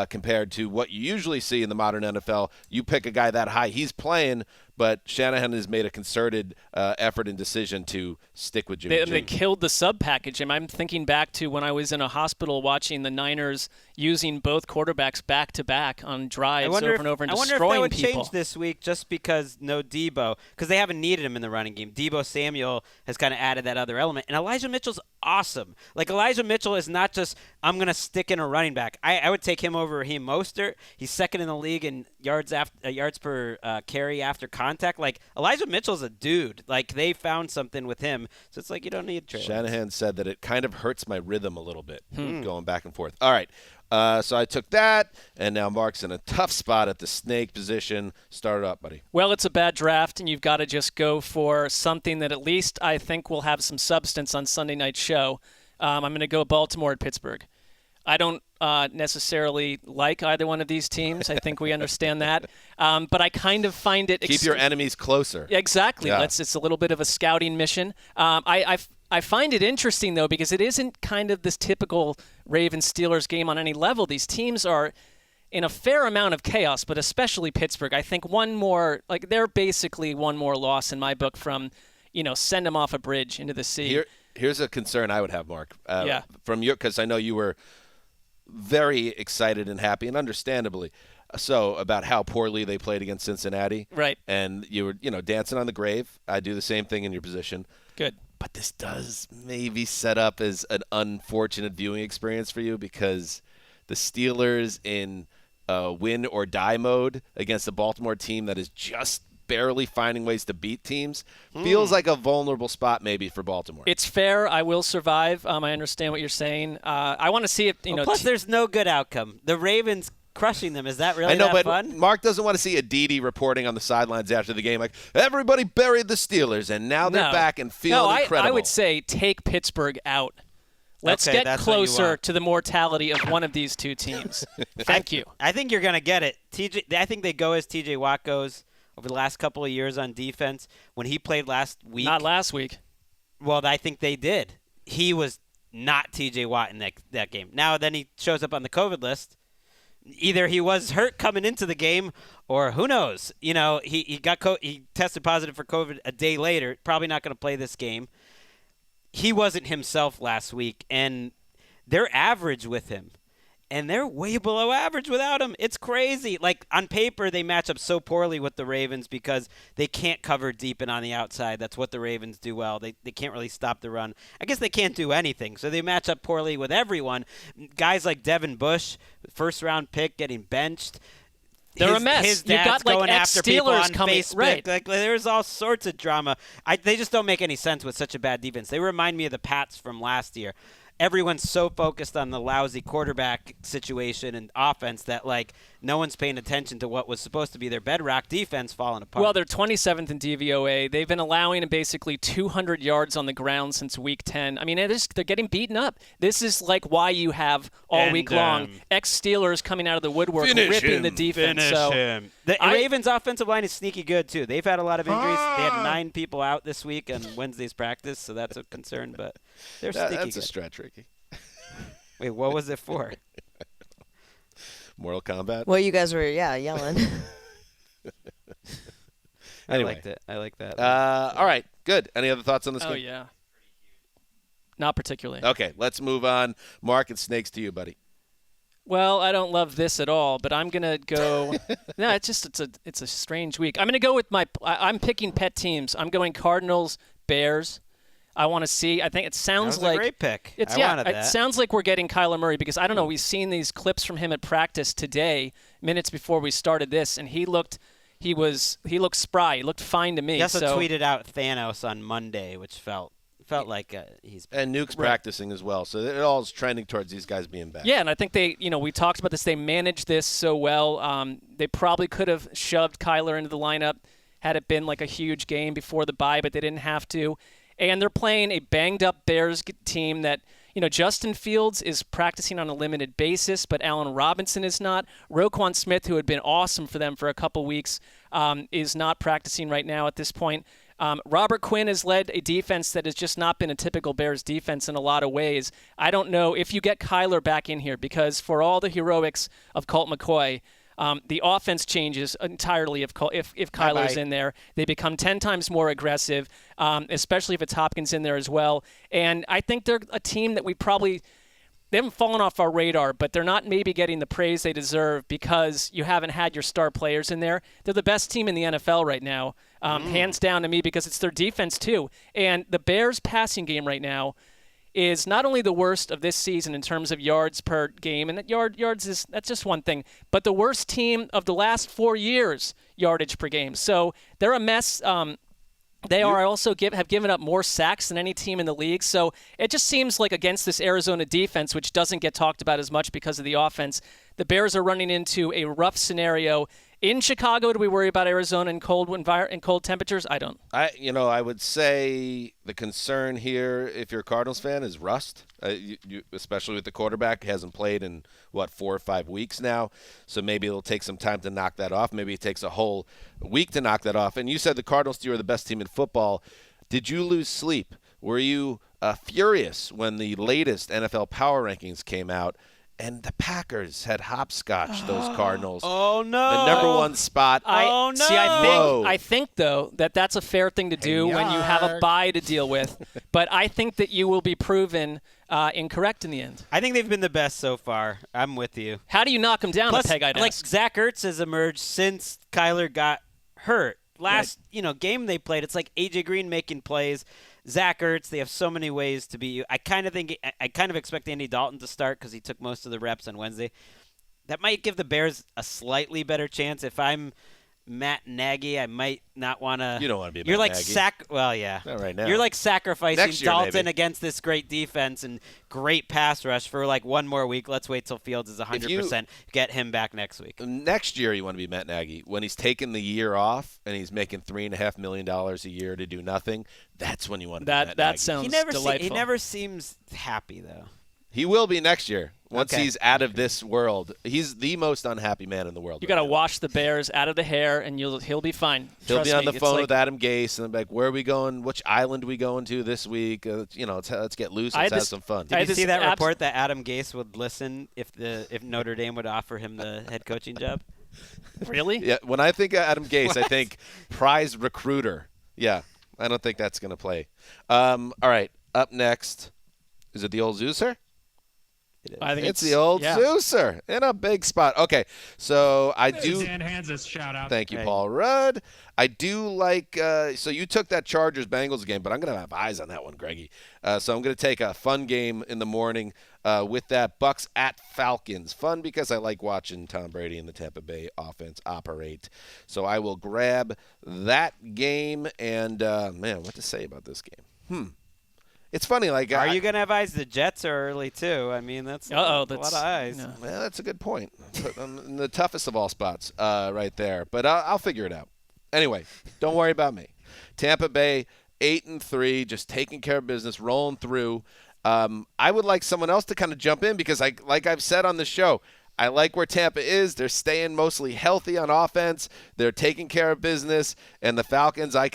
compared to what you usually see in the modern NFL. You pick a guy that high, he's playing, but Shanahan has made a concerted effort and decision to stick with Jimmy G. They killed the sub package. And I'm thinking back to when I was in a hospital watching the Niners using both quarterbacks back-to-back on drives over and over and destroying people. I wonder if that would change this week just because no Deebo, because they haven't needed him in the running game. Deebo Samuel has kind of added that other element. And Elijah Mitchell's awesome. Elijah Mitchell is not just, I'm going to stick in a running back. I would take him over Raheem Mostert. He's second in the league in yards per carry after contact. Elijah Mitchell's a dude. They found something with him. So it's you don't need Trey. Shanahan said that it kind of hurts my rhythm a little bit, going back and forth. All right. So I took that, and now Mark's in a tough spot at the snake position. Start it up, buddy. Well, it's a bad draft, and you've got to just go for something that at least I think will have some substance on Sunday night's show. I'm going to go Baltimore at Pittsburgh. I don't necessarily like either one of these teams. I think we understand that. But I kind of find it... Keep your enemies closer. Exactly. Yeah. It's a little bit of a scouting mission. I find it interesting, though, because it isn't kind of this typical Ravens-Steelers game on any level. These teams are in a fair amount of chaos, but especially Pittsburgh. I think one more... they're basically one more loss in my book from, send them off a bridge into the sea. Here's a concern I would have, Mark. Yeah. Because I know you were very excited and happy, and understandably so, about how poorly they played against Cincinnati. Right. And you were, dancing on the grave. I do the same thing in your position. Good. But this does maybe set up as an unfortunate viewing experience for you, because the Steelers in win or die mode against a Baltimore team that is just barely finding ways to beat teams, feels like a vulnerable spot maybe for Baltimore. It's fair. I will survive. I understand what you're saying. I want to see if Plus, there's no good outcome. The Ravens crushing them. Is that really I know, but fun? Mark doesn't want to see Aditi reporting on the sidelines after the game like, everybody buried the Steelers, and now they're back and feeling incredible. I would say take Pittsburgh out. Let's get closer to the mortality of one of these two teams. Thank you. I think you're going to get it. I think they go as TJ Watt goes over the last couple of years on defense. When he played last week. Not last week. Well, I think they did. He was not TJ Watt in that game. Now, then he shows up on the COVID list. Either he was hurt coming into the game, or who knows? He he tested positive for COVID a day later. Probably not going to play this game. He wasn't himself last week, and they're average with him, and they're way below average without him. It's crazy. Like, on paper, they match up so poorly with the Ravens because they can't cover deep and on the outside. That's what the Ravens do well. They can't really stop the run. I guess they can't do anything, so they match up poorly with everyone. Guys like Devin Bush, first-round pick, getting benched. They're a mess. His You've dad's got going after people Steelers on coming. Facebook. Right. Like, there's all sorts of drama. They just don't make any sense with such a bad defense. They remind me of the Pats from last year. Everyone's so focused on the lousy quarterback situation and offense that, like, no one's paying attention to what was supposed to be their bedrock defense falling apart. Well, they're 27th in DVOA. They've been allowing basically 200 yards on the ground since Week 10. I mean, they're getting beaten up. This is like why you have all week long ex-Steelers coming out of the woodwork ripping the defense. The Ravens' offensive line is sneaky good, too. They've had a lot of injuries. They had 9 people out this week on Wednesday's practice, so that's a concern. But they're sneaky That's good. a stretch, Ricky. Wait, what was it for? Mortal Kombat? Well, you guys were, yelling. Anyway. I liked it. I like that. All right, good. Any other thoughts on this game? Oh, yeah. Not particularly. Okay, let's move on. Mark, and snakes to you, buddy. Well, I don't love this at all, but I'm gonna go. No, it's a strange week. I'm gonna go with I'm picking pet teams. I'm going Cardinals, Bears. I want to see. I think it sounds that was like a great pick. It sounds like we're getting Kyler Murray because I don't know. We've seen these clips from him at practice today, minutes before we started this, and he looked spry. He looked fine to me. He also tweeted out Thanos on Monday, which felt like he's and Nuke's practicing as well, so it all is trending towards these guys being back. Yeah, and I think we talked about this. They managed this so well. They probably could have shoved Kyler into the lineup had it been like a huge game before the bye, but they didn't have to. And they're playing a banged-up Bears team that, Justin Fields is practicing on a limited basis, but Allen Robinson is not. Roquan Smith, who had been awesome for them for a couple weeks, is not practicing right now at this point. Robert Quinn has led a defense that has just not been a typical Bears defense in a lot of ways. I don't know if you get Kyler back in here because for all the heroics of Colt McCoy, the offense changes entirely if Kyler's in there. They become 10 times more aggressive, especially if it's Hopkins in there as well. And I think they're a team that they haven't fallen off our radar, but they're not maybe getting the praise they deserve because you haven't had your star players in there. They're the best team in the NFL right now, hands down to me, because it's their defense too. And the Bears' passing game right now is not only the worst of this season in terms of yards per game, and yards that's just one thing, but the worst team of the last 4 years yardage per game. So they're a mess. They have given up more sacks than any team in the league. So it just seems like against this Arizona defense, which doesn't get talked about as much because of the offense, the Bears are running into a rough scenario. In Chicago, do we worry about Arizona and cold temperatures? I don't. I would say the concern here, if you're a Cardinals fan, is rust. Especially with the quarterback, hasn't played in 4 or 5 weeks now. So maybe it'll take some time to knock that off. Maybe it takes a whole week to knock that off. And you said the Cardinals are the best team in football. Did you lose sleep? Were you furious when the latest NFL Power Rankings came out? And the Packers had hopscotched those Cardinals. Oh, no. The number 1 spot. See, I think, though, that's a fair thing to do when you have a bye to deal with. But I think that you will be proven incorrect in the end. I think they've been the best so far. I'm with you. How do you knock them down? Plus, Peg, I'd ask. Zach Ertz has emerged since Kyler got hurt. Last game they played, it's like A.J. Green making plays. Zach Ertz, they have so many ways to beat you. I kind of expect Andy Dalton to start because he took most of the reps on Wednesday. That might give the Bears a slightly better chance. If I'm Matt Nagy, I might not want to. You don't want to be You're Matt like Nagy. Well, yeah. Not right now. You're like sacrificing Next year, Dalton maybe. against this great defense and great pass rush for like one more week. Let's wait till Fields is 100%. Get him back next week. Next year, you want to be Matt Nagy. When he's taking the year off and he's making $3.5 million a year to do nothing, that's when you want to be Matt Nagy. That sounds delightful. He never seems happy, though. He will be next year. Once Okay. he's out of this world, he's the most unhappy man in the world. You got to wash the Bears out of the hair, and he'll be fine. He'll Trust be on me, the it's phone like, with Adam Gase and be like, "Where are we going? Which island are we going to this week? Let's get loose. Let's have some fun." Did you see that report that Adam Gase would listen if Notre Dame would offer him the head coaching job? Really? Yeah. When I think of Adam Gase, I think prize recruiter. Yeah. I don't think that's going to play. All right. Up next, is it the old Zeuser? I think it's the old Zeuser in a big spot. Okay, so I do. Dan Hansis, shout out. Thank you, Paul Rudd. I do like. So you took that Chargers-Bengals game, but I'm going to have eyes on that one, Greggy. So I'm going to take a fun game in the morning with that Bucks at Falcons. Fun because I like watching Tom Brady and the Tampa Bay offense operate. So I will grab that game. And man, what to say about this game? It's funny, like are you gonna have eyes? The Jets are early too. I mean, that's a lot of eyes. No. Well, that's a good point. In the toughest of all spots, right there. But I'll figure it out. Anyway, don't worry about me. Tampa Bay 8-3, just taking care of business, rolling through. I would like someone else to kind of jump in because, like I've said on the show, I like where Tampa is. They're staying mostly healthy on offense. They're taking care of business. And the Falcons, I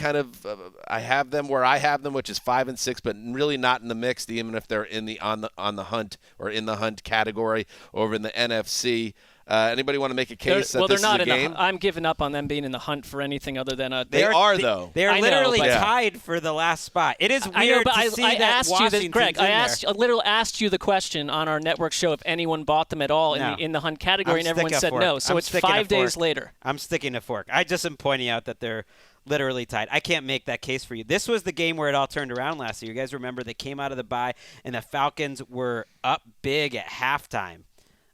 have them where I have them, which is 5-6, but really not in the mix, even if they're in the on the hunt or in the hunt category over in the NFC. Anybody want to make a case that this is a game? I'm giving up on them being in the hunt for anything other than a. They are though. They are I know, literally but- tied for the last spot. It is weird I know, but to see I that asked you this, Washington's Greg. in there. I literally asked you the question on our network show if anyone bought them at all No. in the hunt category, I'm and everyone sticking a said fork. no. So I'm it's sticking a 5 days fork. later. I'm sticking a fork. I just am pointing out that they're literally tied. I can't make that case for you. This was the game where it all turned around last year. You guys remember they came out of the bye, and the Falcons were up big at halftime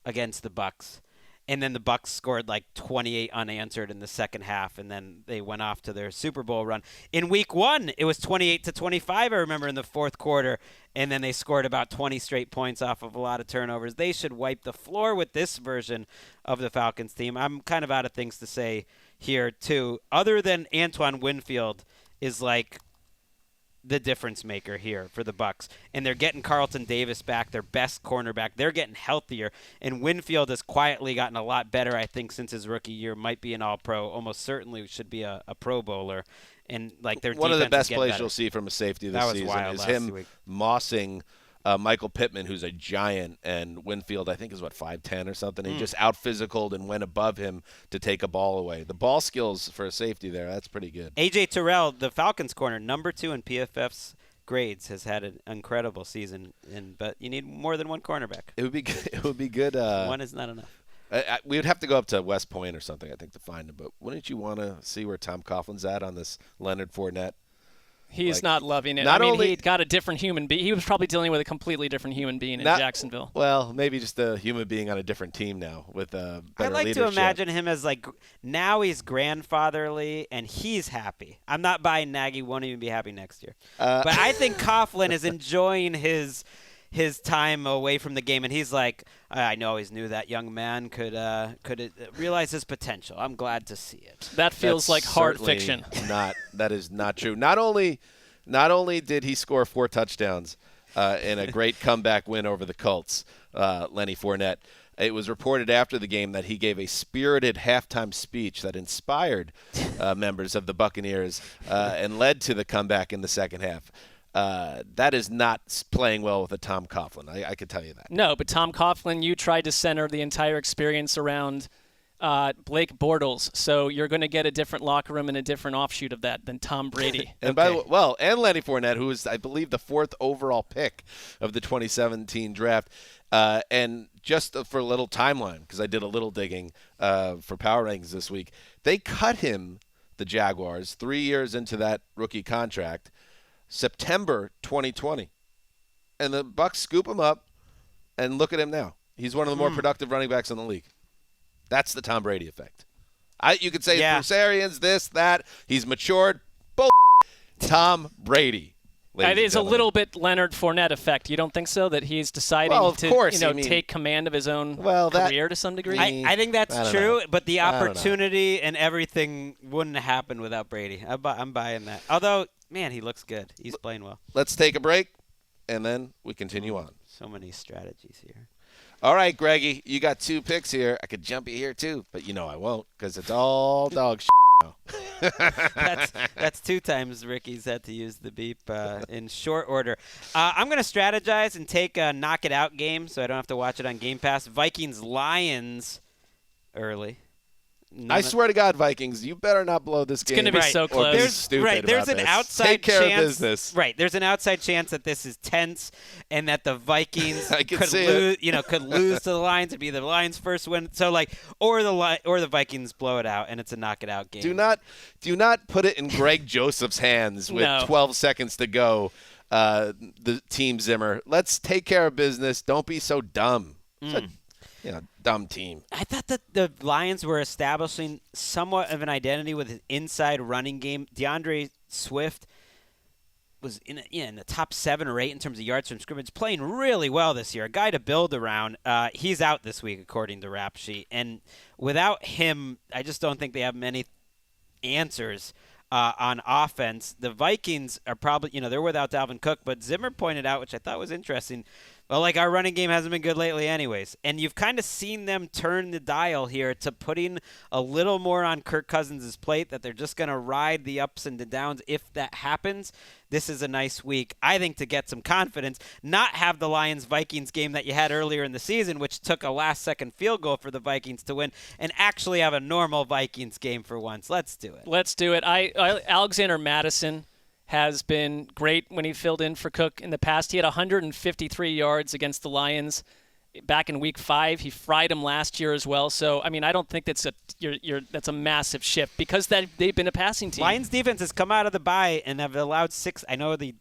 against the Bucks. And then the Bucks scored like 28 unanswered in the second half, and then they went off to their Super Bowl run. In Week 1, it was 28-25, I remember, in the fourth quarter, and then they scored about 20 straight points off of a lot of turnovers. They should wipe the floor with this version of the Falcons team. I'm kind of out of things to say here, too. Other than Antoine Winfield is like the difference maker here for the Bucks, and they're getting Carlton Davis back, their best cornerback. They're getting healthier, and Winfield has quietly gotten a lot better, I think, since his rookie year. Might be an All-Pro, almost certainly should be a Pro Bowler, and like their one of the defense is best getting plays better. you'll see from a safety this That was season wild is last him week. mossing Michael Pittman, who's a giant, and Winfield, I think, is 5'10" or something. He just out-physicaled and went above him to take a ball away. The ball skills for a safety there, that's pretty good. A.J. Terrell, the Falcons corner, number 2 in PFF's grades, has had an incredible season, but you need more than one cornerback. It would be good. It would be good. One is not enough. We would have to go up to West Point or something, I think, to find him. But wouldn't you want to see where Tom Coughlin's at on this Leonard Fournette? He's not loving it. not I mean, only- he got a different human being. He was probably dealing with a completely different human being in Jacksonville. Well, maybe just a human being on a different team now with better I like leadership. to imagine him as like now he's grandfatherly and he's happy. I'm not buying Nagy won't even be happy next year, but I think Coughlin is enjoying his time away from the game, and he's like, I always knew that young man could realize his potential. I'm glad to see it. That feels That's like hard certainly fiction. That is not true. Not only did he score 4 touchdowns in a great comeback win over the Colts, Lenny Fournette, it was reported after the game that he gave a spirited halftime speech that inspired members of the Buccaneers and led to the comeback in the second half. That is not playing well with a Tom Coughlin. I could tell you that. No, but Tom Coughlin, you tried to center the entire experience around Blake Bortles, so you're going to get a different locker room and a different offshoot of that than Tom Brady. And and Lenny Fournette, who is, I believe, the 4th overall pick of the 2017 draft. And just for a little timeline, because I did a little digging for Power Rankings this week, they cut him, the Jaguars, 3 years into that rookie contract, September 2020. And the Bucs scoop him up, and look at him now. He's one of the more productive running backs in the league. That's the Tom Brady effect. You could say Yeah. Bruce Arians, this, that. He's matured. Bull. Tom Brady. It is a little bit Leonard Fournette effect. You don't think so? That he's deciding Well, of to course, I mean, take command of his own that- career to some degree? I think that's I don't true, know. but the I don't know. opportunity and everything wouldn't happen without Brady. I'm buying that. Although, man, he looks good. He's playing well. Let's take a break, and then we continue on. So many strategies here. All right, Greggy, you got 2 picks here. I could jump you here, too, but you know I won't because it's all dog shit now. That's 2 times Ricky's had to use the beep in short order. I'm going to strategize and take a knock it out game so I don't have to watch it on Game Pass. Vikings-Lions early. I swear to God, Vikings, you better not blow this game. It's going to be so or close. be There's stupid there's about an this. outside Take care chance, of business. Right, there's an outside chance that this is tense and that the Vikings I can could see lose. it. Could lose to the Lions. It'd be the Lions' first win. So or the Vikings blow it out and it's a knock it out game. Do not put it in Greg Joseph's hands with No. 12 seconds to go. The team Zimmer. Let's take care of business. Don't be so dumb. It's a dumb team. I thought that the Lions were establishing somewhat of an identity with an inside running game. DeAndre Swift was in the top 7 or 8 in terms of yards from scrimmage, playing really well this year. A guy to build around. He's out this week, according to Rap Sheet. And without him, I just don't think they have many answers on offense. The Vikings are probably, they're without Dalvin Cook, but Zimmer pointed out, which I thought was interesting, well, our running game hasn't been good lately anyways. And you've kind of seen them turn the dial here to putting a little more on Kirk Cousins' plate, that they're just going to ride the ups and the downs. If that happens, this is a nice week, I think, to get some confidence, not have the Lions-Vikings game that you had earlier in the season, which took a last-second field goal for the Vikings to win, and actually have a normal Vikings game for once. Let's do it. Let's do it. Alexander Madison has been great when he filled in for Cook in the past. He had 153 yards against the Lions back in Week 5. He fried them last year as well. So, I don't think that's a massive shift because they've been a passing team. Lions defense has come out of the bye and have allowed 6. I know the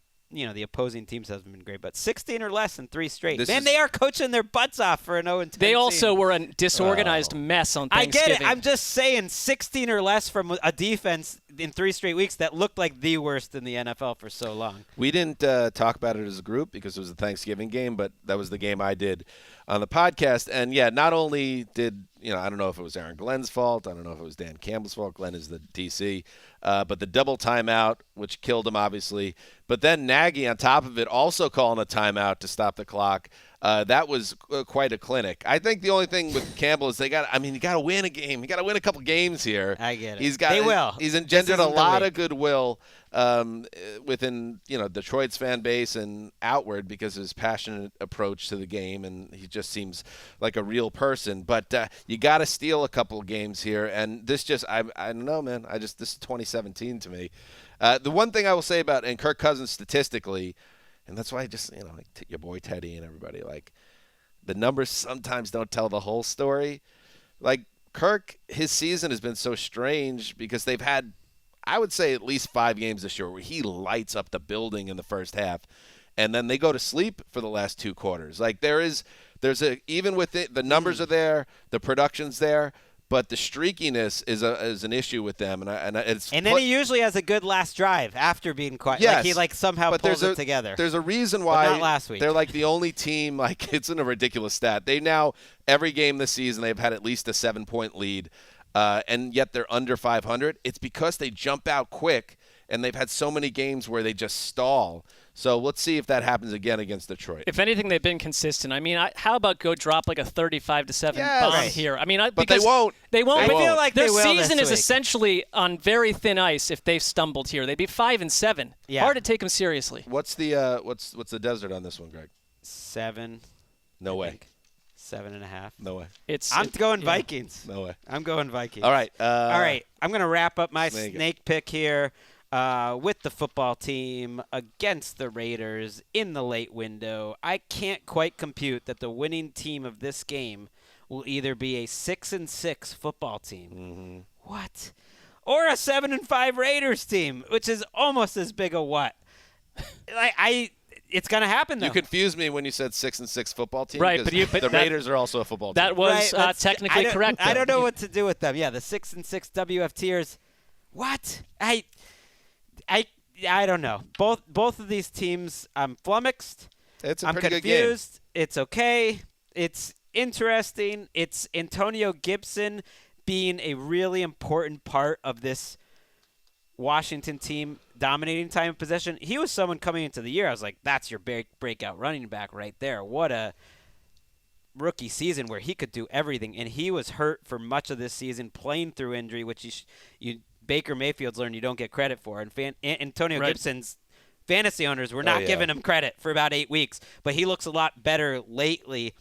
opposing teams haven't been great, but 16 or less in 3 straight. They are coaching their butts off for an 0-10 They also team. were a disorganized mess on Thanksgiving. I get it. I'm just saying 16 or less from a defense in 3 straight weeks that looked like the worst in the NFL for so long. We didn't talk about it as a group because it was a Thanksgiving game, but that was the game I did on the podcast. And, not only did, I don't know if it was Aaron Glenn's fault. I don't know if it was Dan Campbell's fault. Glenn is the DC. But the double timeout, which killed him, obviously. But then Nagy, on top of it, also calling a timeout to stop the clock. That was quite a clinic. I think the only thing with Campbell is you got to win a game. You got to win a couple games here. I get it. They will. He's engendered a lot of goodwill within Detroit's fan base and outward because of his passionate approach to the game, and he just seems like a real person. But you got to steal a couple of games here, and this I don't know, man. This is 2017 to me. The one thing I will say about and Kirk Cousins statistically. And that's why your boy Teddy and everybody, the numbers sometimes don't tell the whole story. Kirk, his season has been so strange because they've had, I would say, at least 5 games this year where he lights up the building in the first half. And then they go to sleep for the last 2 quarters. Even with it, the numbers are there, the production's there. But the streakiness is an issue with them, and then he usually has a good last drive after being quiet. Yes, he somehow pulls it together. There's a reason why not last week. They're the only team. It's in a ridiculous stat. They now every game this season they've had at least a 7-point lead, and yet they're under 500. It's because they jump out quick, and they've had so many games where they just stall. So let's see if that happens again against Detroit. If anything, they've been consistent. How about go drop a 35-7 bomb here? But they won't. They won't. I feel like their they will season this is week. essentially on very thin ice if they've stumbled here. They'd be 5-7. Yeah. Hard to take them seriously. What's the what's the desert on this one, Greg? 7. No way. 7.5. No way. I'm going Vikings. No way. I'm going Vikings. All right. All right. I'm going to wrap up my Snake snake pick here. With the football team against the Raiders in the late window. I can't quite compute that the winning team of this game will either be a 6-6 football team. Mm-hmm. What? Or a 7-5 Raiders team, which is almost as big a what? it's going to happen, though. You confused me when you said 6-6 football team. Right, because but the Raiders are also a football team. That was technically correct. I don't know what to do with them. Yeah, the 6-6 WFTers. What? I don't know. Both of these teams, I'm flummoxed. It's a I'm pretty confused. good game. It's okay. It's interesting. It's Antonio Gibson being a really important part of this Washington team dominating time of possession. He was someone coming into the year. I was like, that's your breakout running back right there. What a rookie season where he could do everything. And he was hurt for much of this season, playing through injury, which Baker Mayfield's learned you don't get credit for. And Antonio Gibson's fantasy owners were not giving him credit for about 8 weeks. But he looks a lot better lately.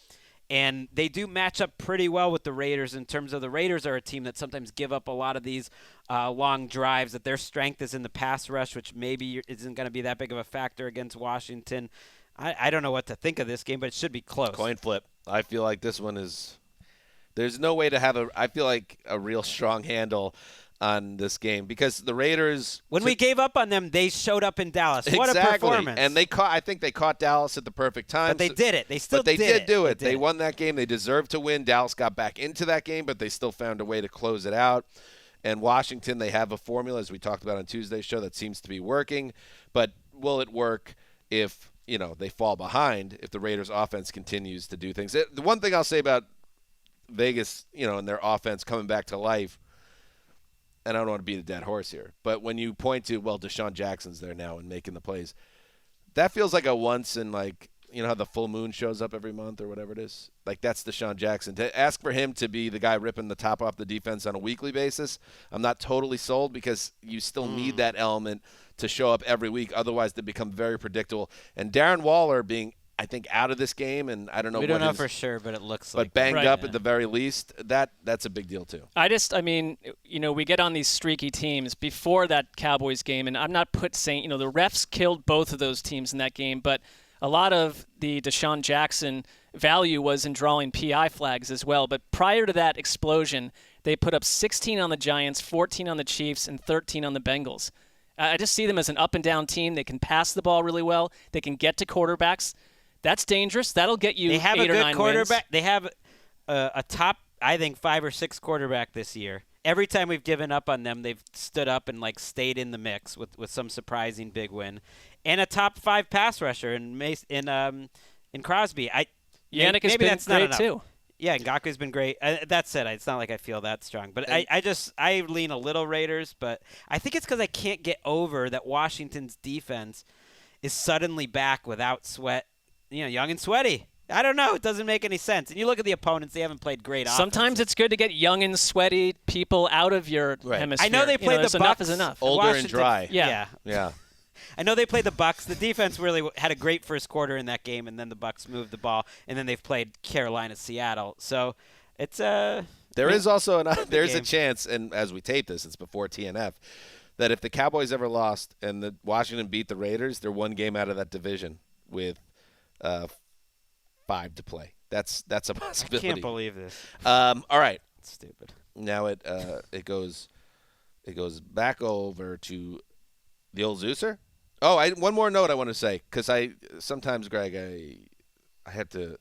And they do match up pretty well with the Raiders in terms of the Raiders are a team that sometimes give up a lot of these long drives, that their strength is in the pass rush, which maybe isn't going to be that big of a factor against Washington. I don't know what to think of this game, but it should be close. Coin flip. I feel like this one is – there's no way to have a real strong handle on this game because the Raiders – When we gave up on them, they showed up in Dallas. Exactly. What a performance. And I think they caught Dallas at the perfect time. But they did it. They still did it. do it. They won that game. They deserved to win. Dallas got back into that game, but they still found a way to close it out. And Washington, they have a formula, as we talked about on Tuesday's show, that seems to be working. But will it work if, they fall behind, if the Raiders' offense continues to do things? The one thing I'll say about Vegas, and their offense coming back to life, and I don't want to beat a dead horse here, but when you point to, Deshaun Jackson's there now and making the plays, that feels like a once in, how the full moon shows up every month or whatever it is? Like, that's Deshaun Jackson. To ask for him to be the guy ripping the top off the defense on a weekly basis, I'm not totally sold because you still need that element to show up every week. Otherwise, they become very predictable. And Darren Waller being, I think, out of this game, and I don't know. We don't know for sure, but it looks like. But banged up at the very least, that's a big deal too. We get on these streaky teams before that Cowboys game, and I'm not saying, the refs killed both of those teams in that game, but a lot of the Deshaun Jackson value was in drawing PI flags as well. But prior to that explosion, they put up 16 on the Giants, 14 on the Chiefs, and 13 on the Bengals. I just see them as an up-and-down team. They can pass the ball really well. They can get to quarterbacks. That's dangerous. That'll get you 8 or 9 wins. They have a good quarterback. They have a top, I think, 5 or 6 quarterback this year. Every time we've given up on them, they've stood up and stayed in the mix with some surprising big win, and a top 5 pass rusher in Crosby. Yannick has been great too. Yeah, Ngakou's been great. That said, it's not like I feel that strong, but I lean a little Raiders, but I think it's because I can't get over that Washington's defense is suddenly back without Sweat, young and sweaty. I don't know. It doesn't make any sense. And you look at the opponents; they haven't played great. Sometimes it's good to get young and sweaty people out of your hemisphere. I know they played the Bucs. Enough is enough. Older and dry. Yeah. I know they played the Bucs. The defense really had a great first quarter in that game, and then the Bucs moved the ball, and then they've played Carolina, Seattle. So it's There is also there's a chance, and as we tape this, it's before TNF, that if the Cowboys ever lost and the Washington beat the Raiders, they're one game out of that division with 5 to play. That's a possibility. I can't believe this. All right. It's stupid. Now it goes back over to the old Zeuser. Oh, one more note I want to say, because sometimes, Greg, I had to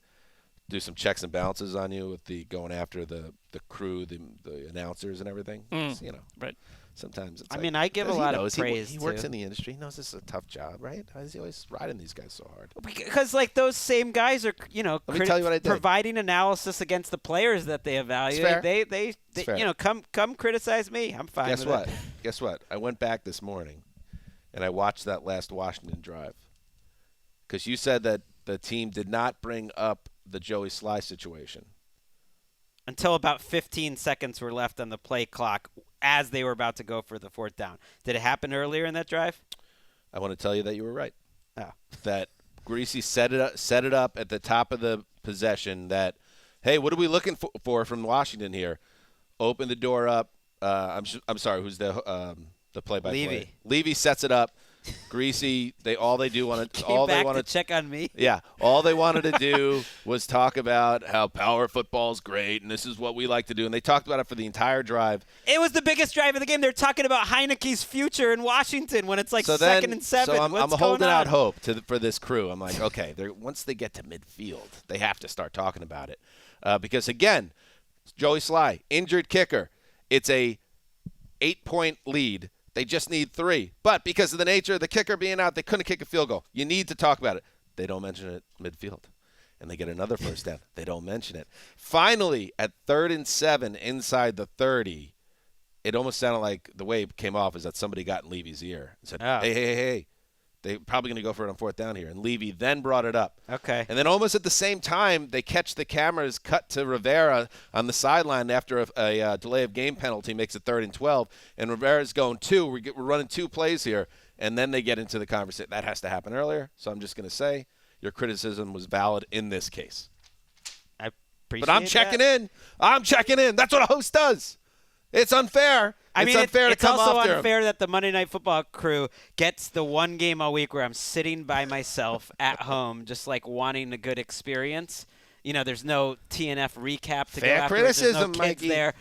do some checks and balances on you with the going after the crew, the announcers and everything. Right. Sometimes it's I give a lot of praise. He works in the industry. He knows this is a tough job, right? Why is he always riding these guys so hard? Because those same guys are, Let me tell you what I did. Providing analysis against the players that they evaluate. They fair. Come criticize me. I'm fine. Guess what? I went back this morning and I watched that last Washington drive. Because you said that the team did not bring up the Joey Slye situation. Until about 15 seconds were left on the play clock as they were about to go for the 4th down. Did it happen earlier in that drive? I want to tell you that you were right. Oh. That Greasy set it up at the top of the possession that, hey, what are we looking for from Washington here? Open the door up. I'm sorry, who's the play-by-play? Levy. Levy sets it up. Greasy. All they wanted to check on me. Yeah, all they wanted to do was talk about how power football's great and this is what we like to do. And they talked about it for the entire drive. It was the biggest drive of the game. They're talking about Heineke's future in Washington when it's like 2nd and 7. So I'm What's holding going out on? hope for this crew. I'm like, okay, once they get to midfield, they have to start talking about it. Because, again, Joey Slye, injured kicker. It's a 8-point lead. They just need 3. But because of the nature of the kicker being out, they couldn't kick a field goal. You need to talk about it. They don't mention it midfield. And they get another first down. They don't mention it. Finally, at 3rd and 7 inside the 30, it almost sounded like the way it came off is that somebody got in Levy's ear and said, hey. They're probably going to go for it on 4th down here. And Levy then brought it up. Okay. And then almost at the same time, they catch the cameras cut to Rivera on the sideline after a delay of game penalty makes it 3rd and 12. And Rivera's going 2. We're running 2 plays here. And then they get into the conversation. That has to happen earlier. So I'm just going to say your criticism was valid in this case. I appreciate But I'm checking in. I'm checking in. That's what a host does. It's unfair. It's unfair to come also after unfair that the Monday Night Football crew gets the one game a week where I'm sitting by myself at home, just like wanting a good experience. You know, there's no TNF recap to Fair go after. criticism, there's no kids Mikey. there.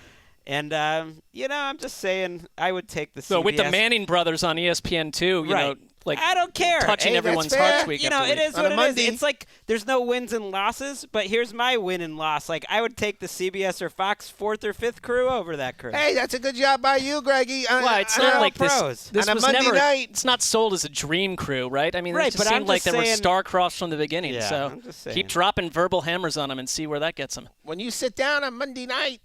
And, I'm just saying I would take the CBS. So with the Manning brothers on ESPN too, you know, like I don't care. touching Hey, everyone's that's fair. hearts week You know, after it week. is On what a it Monday. is. It's like there's no wins and losses, but here's my win and loss. Like I would take the CBS or Fox 4th or 5th crew over that crew. Hey, that's a good job by you, Greggy. Well, it's not like pros. this On a was Monday never. night. It's not sold as a dream crew, right? I mean, Right, it just but seemed I'm like just they were saying- star-crossed from the beginning. Yeah, so I'm just saying. keep dropping verbal hammers on them and see where that gets them. When you sit down on Monday night,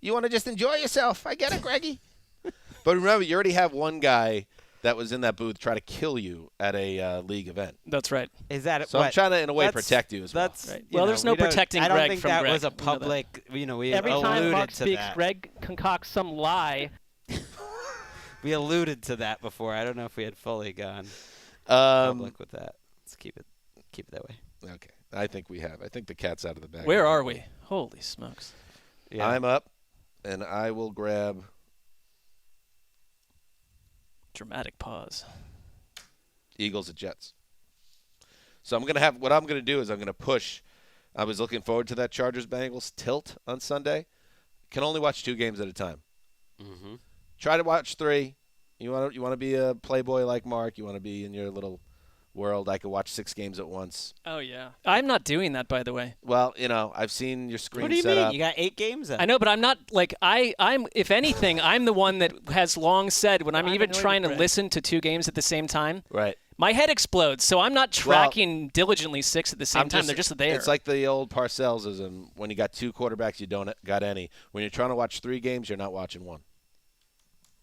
you want to just enjoy yourself. I get it, Greggy. But remember, you already have one guy that was in that booth try to kill you at a league event. That's right. Is that So what? I'm trying to, in a way, That's- protect you as well. That's Right. you Well, know, there's no we don't- protecting I don't Greg think from that Greg. was a We know that. public. We Every time alluded Mark to speaks, that. Greg concocts some lie. We alluded to that before. I don't know if we had fully gone Um, public with that. Let's keep it that way. okay. I think we have. I think the cat's out of the bag. Where are we? Holy smokes! Yeah. I'm up, and I will grab Dramatic pause. Eagles at Jets. So I'm going to have – what I'm going to do is I'm going to push – I was looking forward to that Chargers-Bengals tilt on Sunday. Can only watch 2 games at a time. Mm-hmm. Try to watch 3. You want to be a playboy like Mark. You want to be in your little world. I could watch 6 games at once. Oh yeah. I'm not doing that, by the way. Well, I've seen your screen What do you set mean? up. You got 8 games up. I know, but I'm not like I'm. If anything, I'm the one that has long said when I'm I'm even annoyed trying to with Greg. listen to 2 games at the same time, Right. my head explodes. So I'm not tracking diligently 6 at the same time. They're just there. It's like the old Parcells-ism. When you got 2 quarterbacks, you don't got any. When you're trying to watch 3 games, you're not watching 1.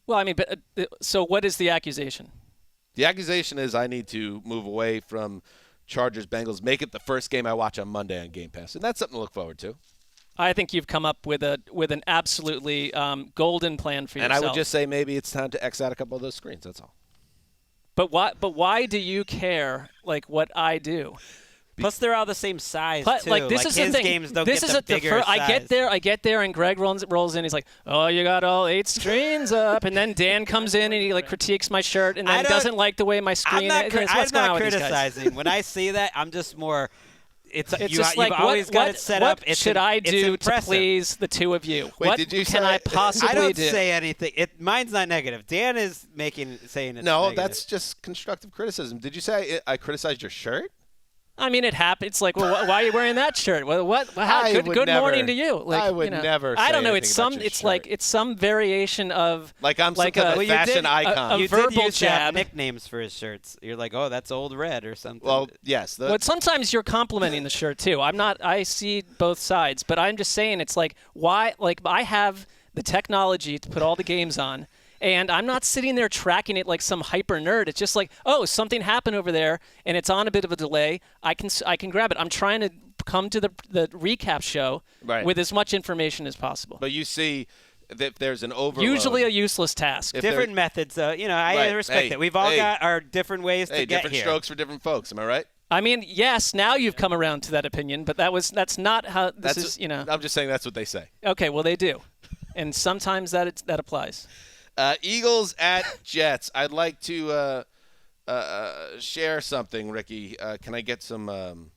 well, I mean, but so what is the accusation? The accusation is I need to move away from Chargers-Bengals, make it the first game I watch on Monday on Game Pass. And that's something to look forward to. I think you've come up with an absolutely golden plan for yourself. And I would just say maybe it's time to X out a couple of those screens. That's all. But why do you care like what I do? Plus, they're all the same size But, too. like this is his the thing. games don't this get is the at the bigger first. size. I get there, and Greg rolls in. He's like, "Oh, you got all 8 screens up," and then Dan comes in and he like critiques my shirt, and then doesn't like the way my screen. I'm not, is. I'm What's going on not with these guys? criticizing. When I see that, I'm just more. It's just you've like always got it set up. What should I do to impressive. please the 2 of you? Wait, what did you can say- I possibly I don't do? say anything. Mine's not negative. Dan is saying it's No, negative. that's just constructive criticism. Did you say I criticized your shirt? I mean, it happened. It's like, well, why are you wearing that shirt? Well, what? How, I would good never- morning to you. Like, I would you know, never I say don't know. anything It's about some. your It's like shirt. it's some variation of Like I'm like some kind a- of well, you fashion did- icon. a you verbal did used to have jab. nicknames for his shirts. You're like, oh, that's old red or something. Well, yes. But sometimes you're complimenting the shirt too. I'm not. I see both sides, but I'm just saying it's like why? Like I have the technology to put all the games on, and I'm not sitting there tracking it like some hyper nerd. It's just like, oh, something happened over there, and it's on a bit of a delay. I can grab it. I'm trying to come to the recap show Right. with as much information as possible. But you see that there's an overload. Usually a useless task. If different there- methods, though. I Right. respect Hey, that. We've all hey. got our different ways Hey, to get different here. strokes for different folks. Am I right? I mean, yes, now you've come around to that opinion, but that's not how this is. I'm just saying that's what they say. Okay, well they do, and sometimes that applies. Eagles at Jets. I'd like to share something, Ricky. Can I get some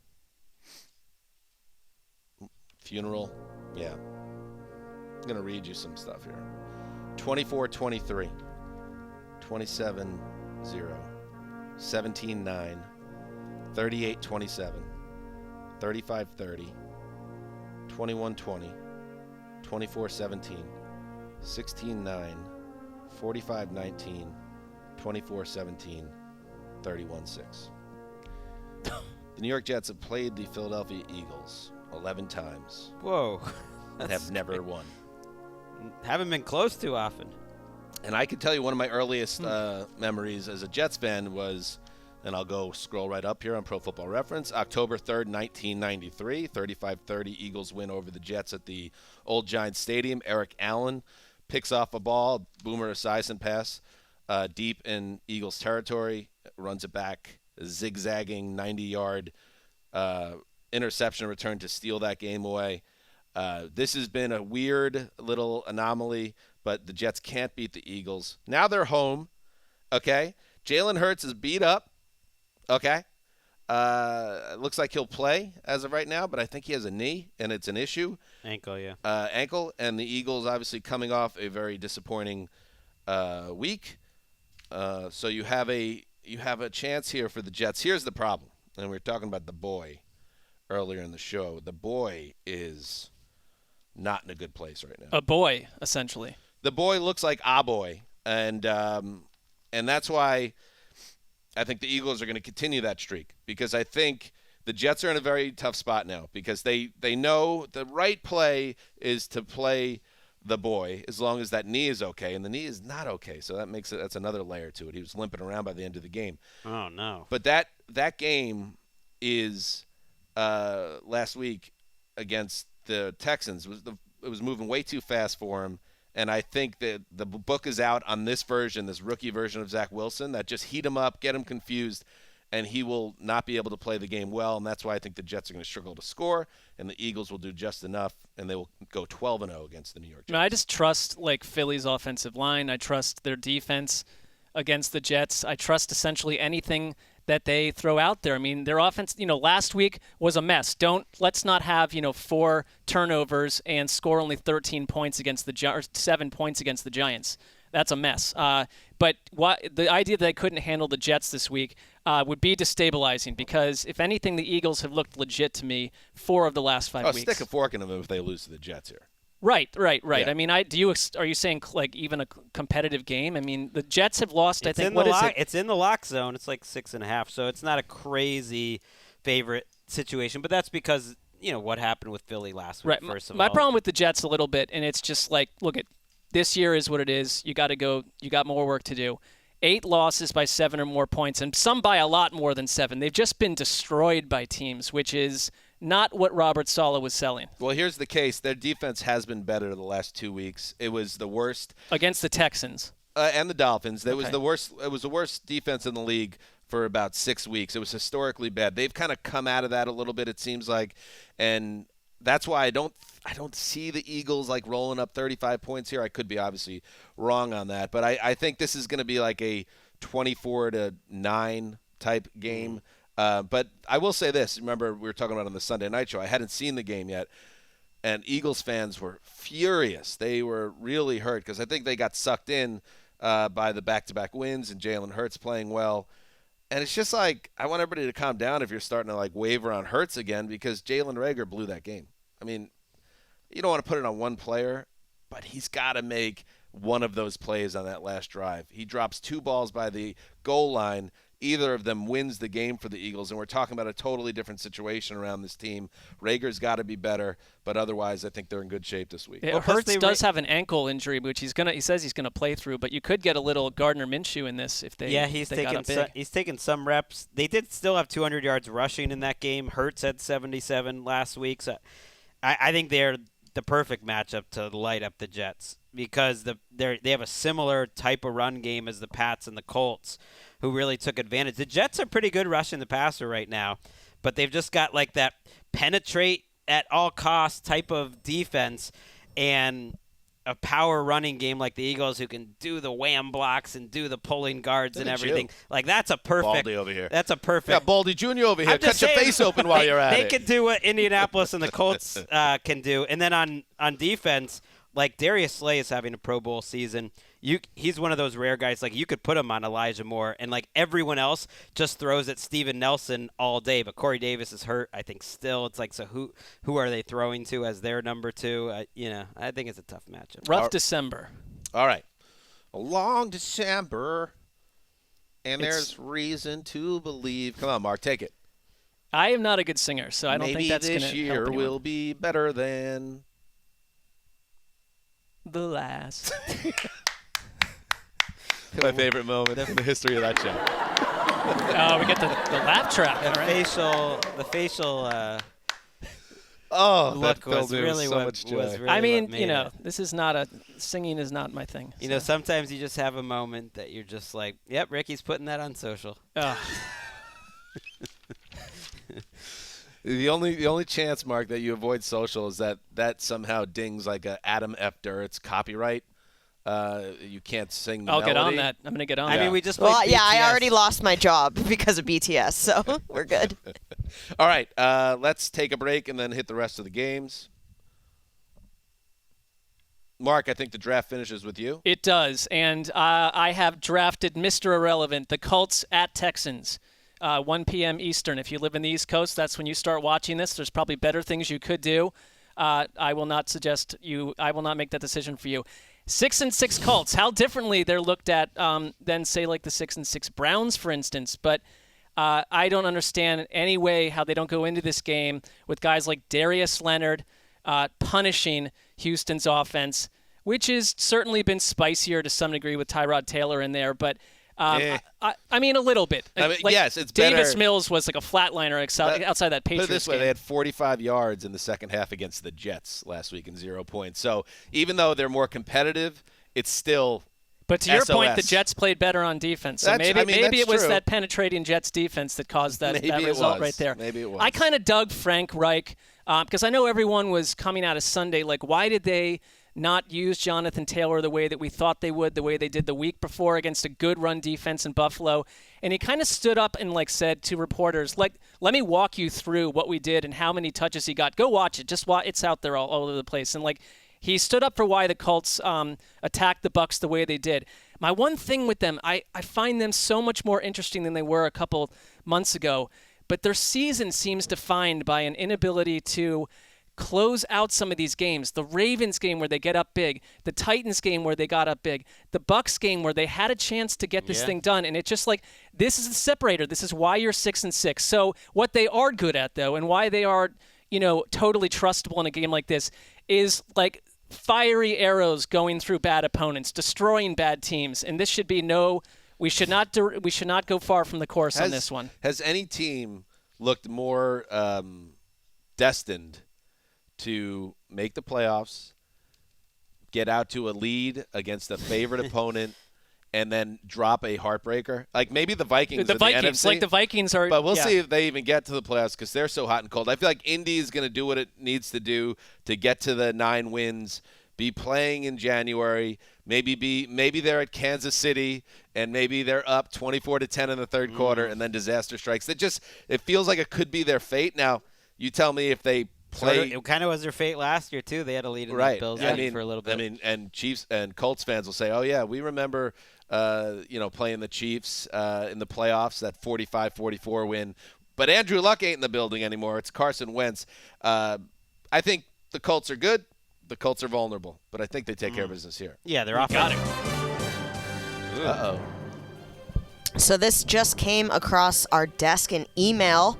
funeral? Yeah. I'm going to read you some stuff here. 24-23, 27-0, 17-9, 38-27, 35-30, 21-20, 24-17, 16-9, 45-19, 24-17, 31-6. The New York Jets have played the Philadelphia Eagles 11 times. Whoa. And have never won. Haven't been close too often. And I can tell you one of my earliest memories as a Jets fan was, and I'll go scroll right up here on Pro Football Reference, October 3rd, 1993, 35-30 Eagles win over the Jets at the Old Giants Stadium. Eric Allen picks off a ball, Boomer Esiason pass, deep in Eagles territory, runs it back, zigzagging 90-yard interception return to steal that game away. This has been a weird little anomaly, but the Jets can't beat the Eagles. Now they're home, okay? Jalen Hurts is beat up, okay? It looks like he'll play as of right now, but I think he has a knee, and it's an issue. Ankle, yeah. Ankle, and the Eagles obviously coming off a very disappointing week. So you have a chance here for the Jets. Here's the problem, and we were talking about the boy earlier in the show. The boy is not in a good place right now. A boy, essentially. The boy looks like a boy, and that's why I think the Eagles are going to continue that streak, because I think the Jets are in a very tough spot now because they know the right play is to play the boy as long as that knee is okay, and the knee is not okay, so that's another layer to it. He was limping around by the end of the game. Oh, no. But that game is last week against the Texans it was moving way too fast for him, and I think that the book is out on this rookie version of Zach Wilson, that just heat him up, get him confused, and he will not be able to play the game well, and that's why I think the Jets are going to struggle to score, and the Eagles will do just enough, and they will go 12-0 against the New York Jets. I just trust Philly's offensive line. I trust their defense against the Jets. I trust essentially anything that they throw out there. I mean, their offense, last week was a mess. Let's not have, 4 turnovers and score only 13 points against or 7 points against the Giants. That's a mess. But the idea that they couldn't handle the Jets this week would be destabilizing, because if anything, the Eagles have looked legit to me 4 of the last 5 weeks. Stick a fork in them if they lose to the Jets here. Right. Yeah. I mean, are you saying even a competitive game? I mean, the Jets have lost. I think it's in the lock zone. It's like 6.5, so it's not a crazy favorite situation. But that's because what happened with Philly last week. Right. First of all, my problem with the Jets a little bit, and it's just look at this year is what it is. You got to go. You got more work to do. 8 losses by 7 or more points, and some by a lot more than 7. They've just been destroyed by teams, which is not what Robert Saleh was selling. Well, here's the case. Their defense has been better the last 2 weeks. It was the worst against the Texans and the Dolphins. It was the worst. It was the worst defense in the league for about 6 weeks. It was historically bad. They've kind of come out of that a little bit, it seems like, and that's why I don't see the Eagles rolling up 35 points here. I could be obviously wrong on that, but I think this is going to be like a 24-9 type game. But I will say this. Remember, we were talking about on the Sunday Night Show. I hadn't seen the game yet, and Eagles fans were furious. They were really hurt because I think they got sucked in by the back-to-back wins and Jalen Hurts playing well. And it's just I want everybody to calm down if you're starting to waver on Hurts again, because Jalen Reagor blew that game. I mean, you don't want to put it on one player, but he's got to make one of those plays on that last drive. He drops 2 balls by the goal line. Either of them wins the game for the Eagles, and we're talking about a totally different situation around this team. Rager's got to be better, but otherwise I think they're in good shape this week. Yeah, Hurts does have an ankle injury, which he says he's going to play through, but you could get a little Gardner Minshew in this if they he's taking some reps. They did still have 200 yards rushing in that game. Hurts had 77 last week, so I think they're the perfect matchup to light up the Jets, because they have a similar type of run game as the Pats and the Colts, who really took advantage. The Jets are pretty good rushing the passer right now, but they've just got that penetrate at all costs type of defense, and a power running game like the Eagles who can do the wham blocks and do the pulling guards and everything. Like, that's a perfect. Baldy over here. That's a perfect. Yeah, Baldy Jr. over here. I'm just Cut your saying, face open while you're at they it. can do what Indianapolis and the Colts can do. And then on defense, like Darius Slay is having a Pro Bowl season. He's one of those rare guys. Like, you could put him on Elijah Moore, and like everyone else just throws at Steven Nelson all day. But Corey Davis is hurt, I think. Still, it's like, so who are they throwing to as their number 2? I think it's a tough matchup. Rough December. All right, a long December, and there's reason to believe. Come on, Mark, take it. I am not a good singer, so I don't Maybe think that's going to this help year anyone. will be better than The last. my favorite moment in the history of that show. Oh, we get the laugh track. All right. The facial Oh, look that filled was me with really so what much joy. was really I mean, what made it. this is singing is not my thing. You know, sometimes you just have a moment that you're just like, yep, Ricky's putting that on social. The only chance, Mark, that you avoid social is that somehow dings like a Adam F. Duritz copyright. You can't sing the I'll get on melody. that. I'm going to get on I that. mean, we just played BTS. I already lost my job because of BTS, so we're good. All right, let's take a break and then hit the rest of the games. Mark, I think the draft finishes with you. It does, and I have drafted Mr. Irrelevant, the Colts at Texans, 1 p.m. Eastern. If you live in the East Coast, that's when you start watching this. There's probably better things you could do. I will not suggest you. I will not make that decision for you. 6-6 Colts. How differently they're looked at than, say, like the 6-6 Browns, for instance. But I don't understand any way how they don't go into this game with guys like Darius Leonard punishing Houston's offense, which has certainly been spicier to some degree with Tyrod Taylor in there. But I mean, a little bit. I mean, like, yes, it's Davis better. Mills was like a flatliner outside that Patriots Put it this way, game. they had 45 yards in the second half against the Jets last week and 0 points. So even though they're more competitive, it's still But to your point, the SOS. Jets played better on defense. So That's- maybe that's it was true. that penetrating Jets defense that caused that Maybe it result was. right there. Maybe it was. I kind of dug Frank Reich because I know everyone was coming out of Sunday like, why did they not use Jonathan Taylor the way that we thought they would, the way they did the week before against a good run defense in Buffalo? And he kind of stood up and said to reporters, let me walk you through what we did and how many touches he got. Go watch it. Just watch. It's out there all over the place. And he stood up for why the Colts attacked the Bucs the way they did. My one thing with them, I find them so much more interesting than they were a couple months ago, but their season seems defined by an inability to close out some of these games. The Ravens game where they get up big, the Titans game where they got up big, the Bucs game where they had a chance to get this thing done, and it's just this is the separator. This is why you're 6-6. So what they are good at, though, and why they are, totally trustable in a game like this is fiery arrows going through bad opponents, destroying bad teams, and this should be we should not go far from the course on this one. Has any team looked more destined to make the playoffs, get out to a lead against a favorite opponent, and then drop a heartbreaker? Like maybe the Vikings. The Vikings, the NFC, the Vikings are. but we'll see if they even get to the playoffs because they're so hot and cold. I feel like Indy is going to do what it needs to do to get to the 9 wins. Be playing in January. Maybe they're at Kansas City and maybe they're up 24-10 in the third quarter, and then disaster strikes. It feels like it could be their fate. Now, you tell me if they play. It kind of was their fate last year too. They had a lead in the Bills game for a little bit. I mean, and Chiefs and Colts fans will say, "Oh yeah, we remember, playing the Chiefs in the playoffs, that 45-44 win." But Andrew Luck ain't in the building anymore. It's Carson Wentz. I think the Colts are good. The Colts are vulnerable, but I think they take care of business here. Yeah, they're off. Got it. Uh-oh. So this just came across our desk in email.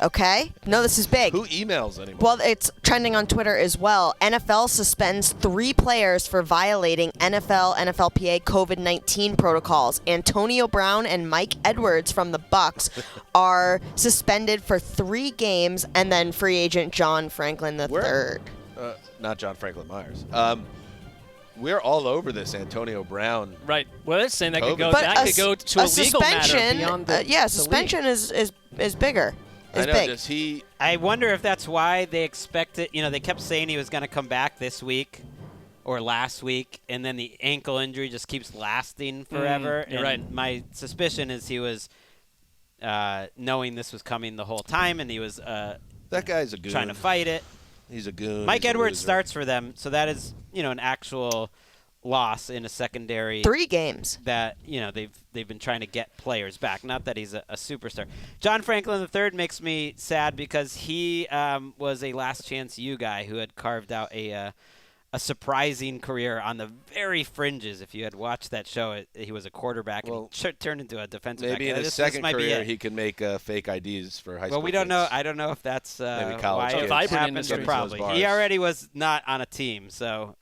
Okay? No, this is big. Who emails anymore? Well, it's trending on Twitter as well. NFL suspends 3 players for violating Nflpa COVID-19 protocols. Antonio Brown and Mike Edwards from the Bucs are suspended for 3 games, and then free agent John Franklin III. Not John Franklin Myers. We're all over this Antonio Brown. Right. Well, they're saying that could go. But That could go to a legal matter suspension, beyond the suspension league. is bigger. I know. Big. Does he? I wonder if that's why they expected. They kept saying he was going to come back this week, or last week, and then the ankle injury just keeps lasting forever. You're and right. My suspicion is he was knowing this was coming the whole time, and he was That guy's a goon. trying to fight it. He's a goon. Mike He's a Edwards loser. starts for them, so that is, an actual loss in a secondary. 3 games. That they've been trying to get players back. Not that he's a superstar. John Franklin III makes me sad because he was a last chance U guy who had carved out a surprising career on the very fringes. If you had watched that show, he was a quarterback and he turned into a defensive Maybe back. in his second career he can make fake IDs for high school. Well, we don't know. kids. I don't know if that's Maybe college why kids. it Vibrant happened, industry. but probably. Those He bars. already was not on a team, so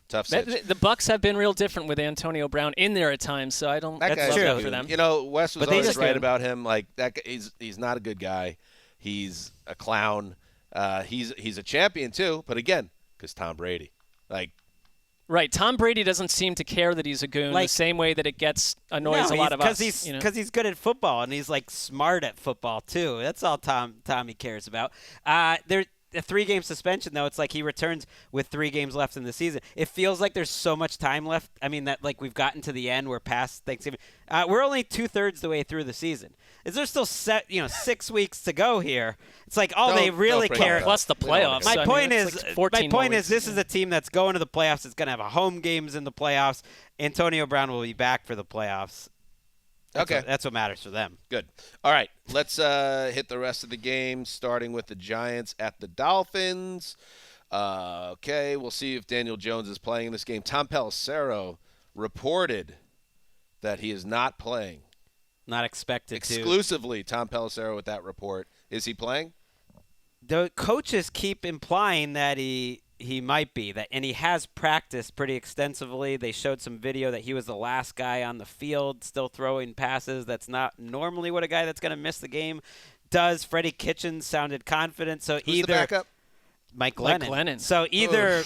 Tough The, sitch. the Bucks have been real different with Antonio Brown in there at times, so I don't. That That's guy's true. a love goon. for them. You know, Wes was But they always just right good. about him. Like that, he's not a good guy. He's a clown. He's a champion too. But again, because Tom Brady, Right, Tom Brady doesn't seem to care that he's a goon the same way that it annoys a lot of us. Because he's good at football and he's smart at football too. That's all Tommy cares about. There. A 3-game suspension, though, it's like he returns with 3 games left in the season. It feels like there's so much time left. I mean, that we've gotten to the end. We're past Thanksgiving. We're only 2/3 the way through the season. Is there still 6 weeks to go here? It's like all they really bring care. it up. Plus the playoffs. My I mean, point it's is, like 14 more weeks. this is a team that's going to the playoffs. It's going to have a home games in the playoffs. Antonio Brown will be back for the playoffs. That's what matters for them. good. All right, let's hit the rest of the game, starting with the Giants at the Dolphins. Okay, we'll see if Daniel Jones is playing in this game. Tom Pelissero reported that he is not playing. Not expected Exclusively Tom Pelissero with that report. Is he playing? The coaches keep implying that he might be, and he has practiced pretty extensively. They showed some video that he was the last guy on the field still throwing passes. That's not normally what a guy that's going to miss the game does. Freddie Kitchens sounded confident. So Who's the backup? Mike Glennon. Mike Glennon. So either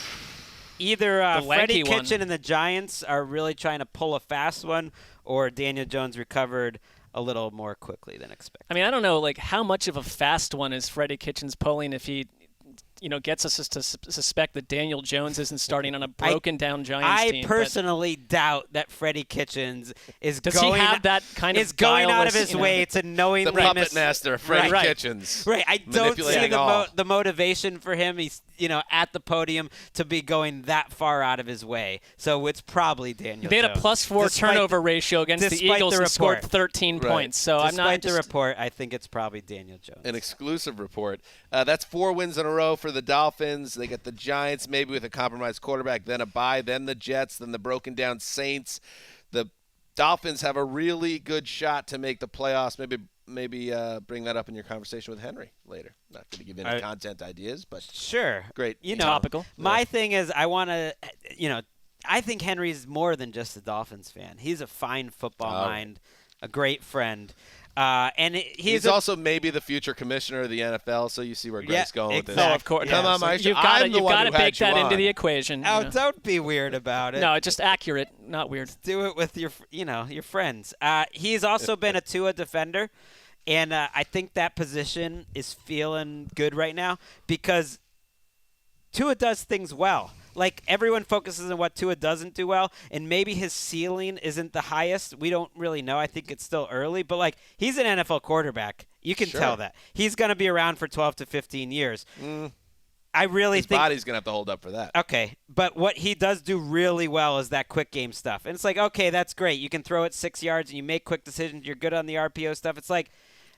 Freddie lanky one. Kitchen and the Giants are really trying to pull a fast one, or Daniel Jones recovered a little more quickly than expected. I mean, I don't know, how much of a fast one is Freddie Kitchens pulling if he, gets us to suspect that Daniel Jones isn't starting on a broken-down Giants team. I personally doubt that Freddie Kitchens is Does going. he have that kind of is going out of guileless, his way to knowingly The puppet miss. master, Freddie Right. Kitchens. Right, I don't see manipulating all. the motivation for him. He's at the podium to be going that far out of his way. So it's probably Daniel. They had a Jones. +4 Despite- turnover ratio against the despite Eagles the and scored report. 13 Right. points. So I'm not Despite the report, I think it's probably Daniel Jones. An exclusive report. That's 4 wins in a row for the Dolphins. They get the Giants, maybe with a compromised quarterback, then a bye, then the Jets, then the broken-down Saints. The Dolphins have a really good shot to make the playoffs. Maybe bring that up in your conversation with Henry later. Not going to give any content ideas, but Sure. great. Topical. My thing is I want to, I think Henry's more than just a Dolphins fan. He's a fine football mind, a great friend. And he's also maybe the future commissioner of the NFL, so you see where Greg's going with this. No, of course. Come on, So Maestro. you've got I'm the one to who had bake that you into on. the equation. Oh, don't be weird about it. No, just accurate, not weird. Do it with your friends. He's also been a Tua defender, and I think that position is feeling good right now because Tua does things well. Everyone focuses on what Tua doesn't do well, and maybe his ceiling isn't the highest. We don't really know. I think it's still early, but he's an NFL quarterback. You can tell that. He's going to be around for 12 to 15 years. I really His think body's going to have to hold up for that. Okay, but what he does do really well is that quick game stuff. And it's okay, that's great. You can throw it 6 yards and you make quick decisions. You're good on the RPO stuff. It's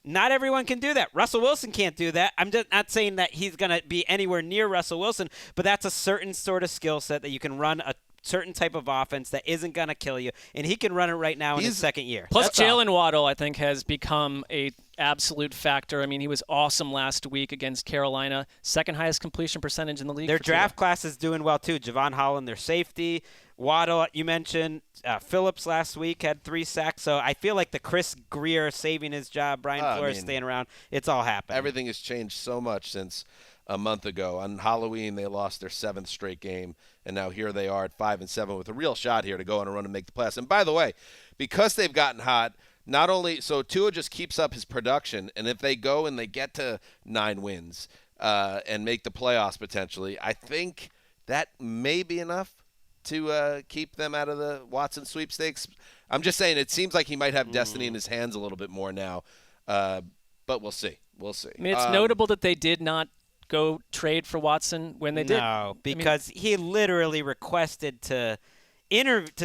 not everyone can do that. Russell Wilson can't do that. I'm just not saying that he's going to be anywhere near Russell Wilson, but that's a certain sort of skill set that you can run a certain type of offense that isn't going to kill you, and he can run it right now in his second year. Plus, Jalen Waddle, I think, has become a absolute factor. I mean, he was awesome last week against Carolina. Second highest completion percentage in the league. Their for Tua. draft class is doing well, too. Javon Holland, their safety. Waddle, you mentioned. Phillips last week had 3 sacks. So I feel like the Chris Greer saving his job, Brian Flores staying around, it's all happening. Everything has changed so much since a month ago. On Halloween, they lost their 7th straight game, and now here they are at 5-7 with a real shot here to go on a run and make the playoffs. And by the way, because they've gotten hot, not only so Tua just keeps up his production, and if they go and they get to 9 wins and make the playoffs potentially, I think that may be enough to keep them out of the Watson sweepstakes. I'm just saying it seems like he might have destiny in his hands a little bit more now, but we'll see. We'll see. I mean, it's notable that they did not go trade for Watson when they did. No, because he literally requested to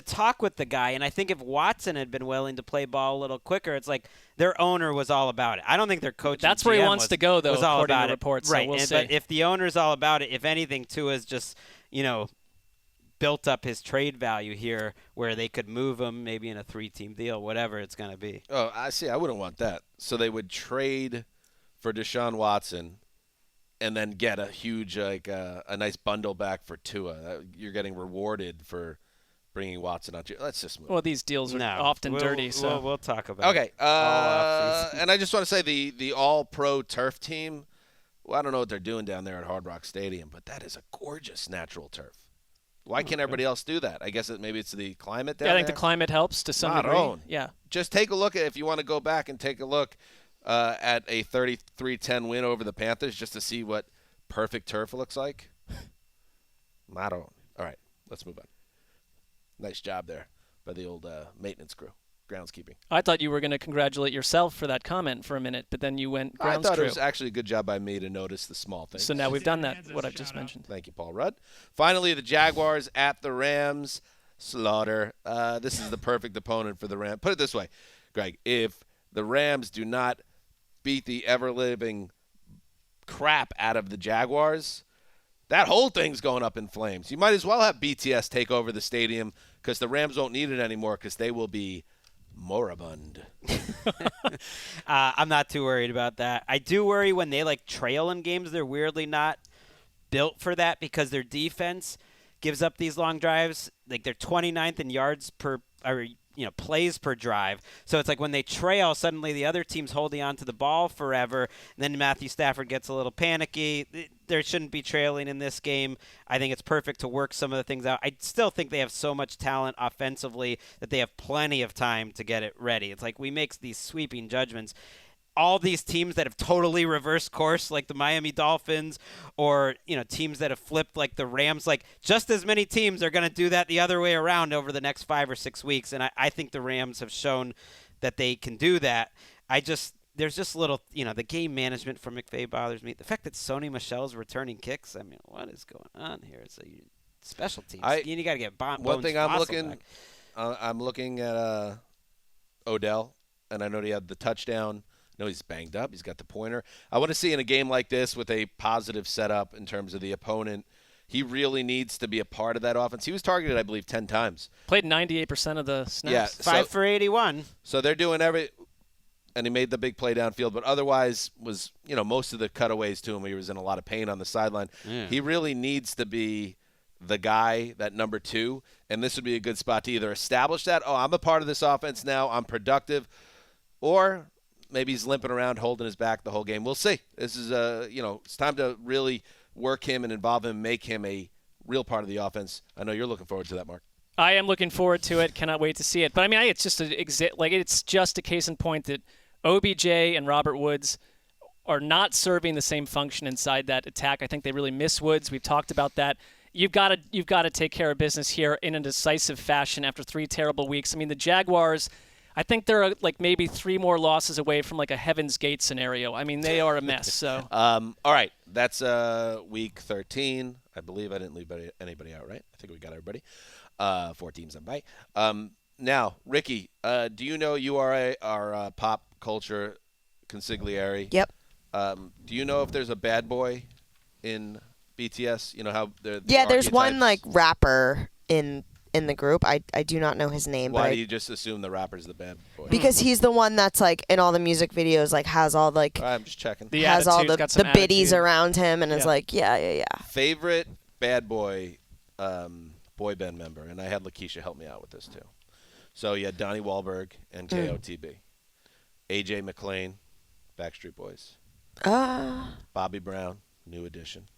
talk with the guy, and I think if Watson had been willing to play ball a little quicker, it's like their owner was all about it. I don't think their coach. That's where he wants to go, though, according to reports. Right, so we'll see. But if the owner's all about it, if anything, Tua's just built up his trade value here, where they could move him maybe in a 3-team deal, whatever it's going to be. Oh, I see. I wouldn't want that. So they would trade for Deshaun Watson, and then get a huge a nice bundle back for Tua. You're getting rewarded for bringing Watson out. Let's just move. Well, these deals are often dirty. So we'll talk about it. Okay. And I just want to say the All-Pro turf team, well, I don't know what they're doing down there at Hard Rock Stadium, but that is a gorgeous natural turf. Why can't everybody else do that? I guess maybe it's the climate down there. I think the climate helps to some degree. Yeah. Just take a look at, if you want to go back and take a look at a 33-10 win over the Panthers just to see what perfect turf looks like. All right, let's move on. Nice job there by the old maintenance crew, groundskeeping. I thought you were going to congratulate yourself for that comment for a minute, but then you went grounds I thought crew. it was actually a good job by me to notice the small things. So now we've done that, what I've just mentioned. Thank you, Paul Rudd. Finally, the Jaguars at the Rams. Slaughter. This is the perfect opponent for the Rams. Put it this way, Greg. If the Rams do not beat the ever-living crap out of the Jaguars, that whole thing's going up in flames. You might as well have BTS take over the stadium because the Rams won't need it anymore because they will be moribund. I'm not too worried about that. I do worry when they trail in games. They're weirdly not built for that because their defense gives up these long drives. Like they're 29th in yards per plays per drive. So it's like when they trail, suddenly the other team's holding on to the ball forever. And then Matthew Stafford gets a little panicky. There shouldn't be trailing in this game. I think it's perfect to work some of the things out. I still think they have so much talent offensively that they have plenty of time to get it ready. It's like we make these sweeping judgments. All these teams that have totally reversed course, like the Miami Dolphins, or teams that have flipped, like the Rams, like just as many teams are going to do that the other way around over the next 5 or 6 weeks. And I think the Rams have shown that they can do that. There's just little, the game management from McVay bothers me. The fact that Sony Michel's returning kicks, I mean, what is going on here? It's a special teams. You got to get one thing I'm looking at Odell, and I know he had the touchdown. No, he's banged up. He's got the pointer. I want to see in a game like this with a positive setup in terms of the opponent. He really needs to be a part of that offense. He was targeted, I believe, 10 times. Played 98% of the snaps. Yeah, 5 for 81. So they're doing and he made the big play downfield, but otherwise was, most of the cutaways to him, he was in a lot of pain on the sideline. Yeah. He really needs to be the guy, that number 2, and this would be a good spot to either establish that, I'm a part of this offense now, I'm productive, or maybe he's limping around holding his back the whole game. We'll see. This is, it's time to really work him and involve him, make him a real part of the offense. I know you're looking forward to that, Mark. I am looking forward to it. Cannot wait to see it. But, I mean, it's just a case in point that OBJ and Robert Woods are not serving the same function inside that attack. I think they really miss Woods. We've talked about that. You've got to take care of business here in a decisive fashion after 3 terrible weeks. I mean, the Jaguars, I think they're maybe 3 more losses away from a Heaven's Gate scenario. I mean, they are a mess. So, all right, that's week 13. I believe I didn't leave anybody out, right? I think we got everybody. 4 teams on bye. Now, Ricky, do you know you are our pop culture consigliere? Yep. Do you know if there's a bad boy in BTS? You know how there's one rapper in the group. I do not know his name. Why do you just assume the rapper's the bad boy? Because he's the one that's in all the music videos has all I'm just checking. Has all the biddies around him and is yeah. Favorite bad boy boy band member, and I had Lakeisha help me out with this too. So you had Donnie Wahlberg and KOTB, AJ McClain, Backstreet Boys, Bobby Brown, New Edition.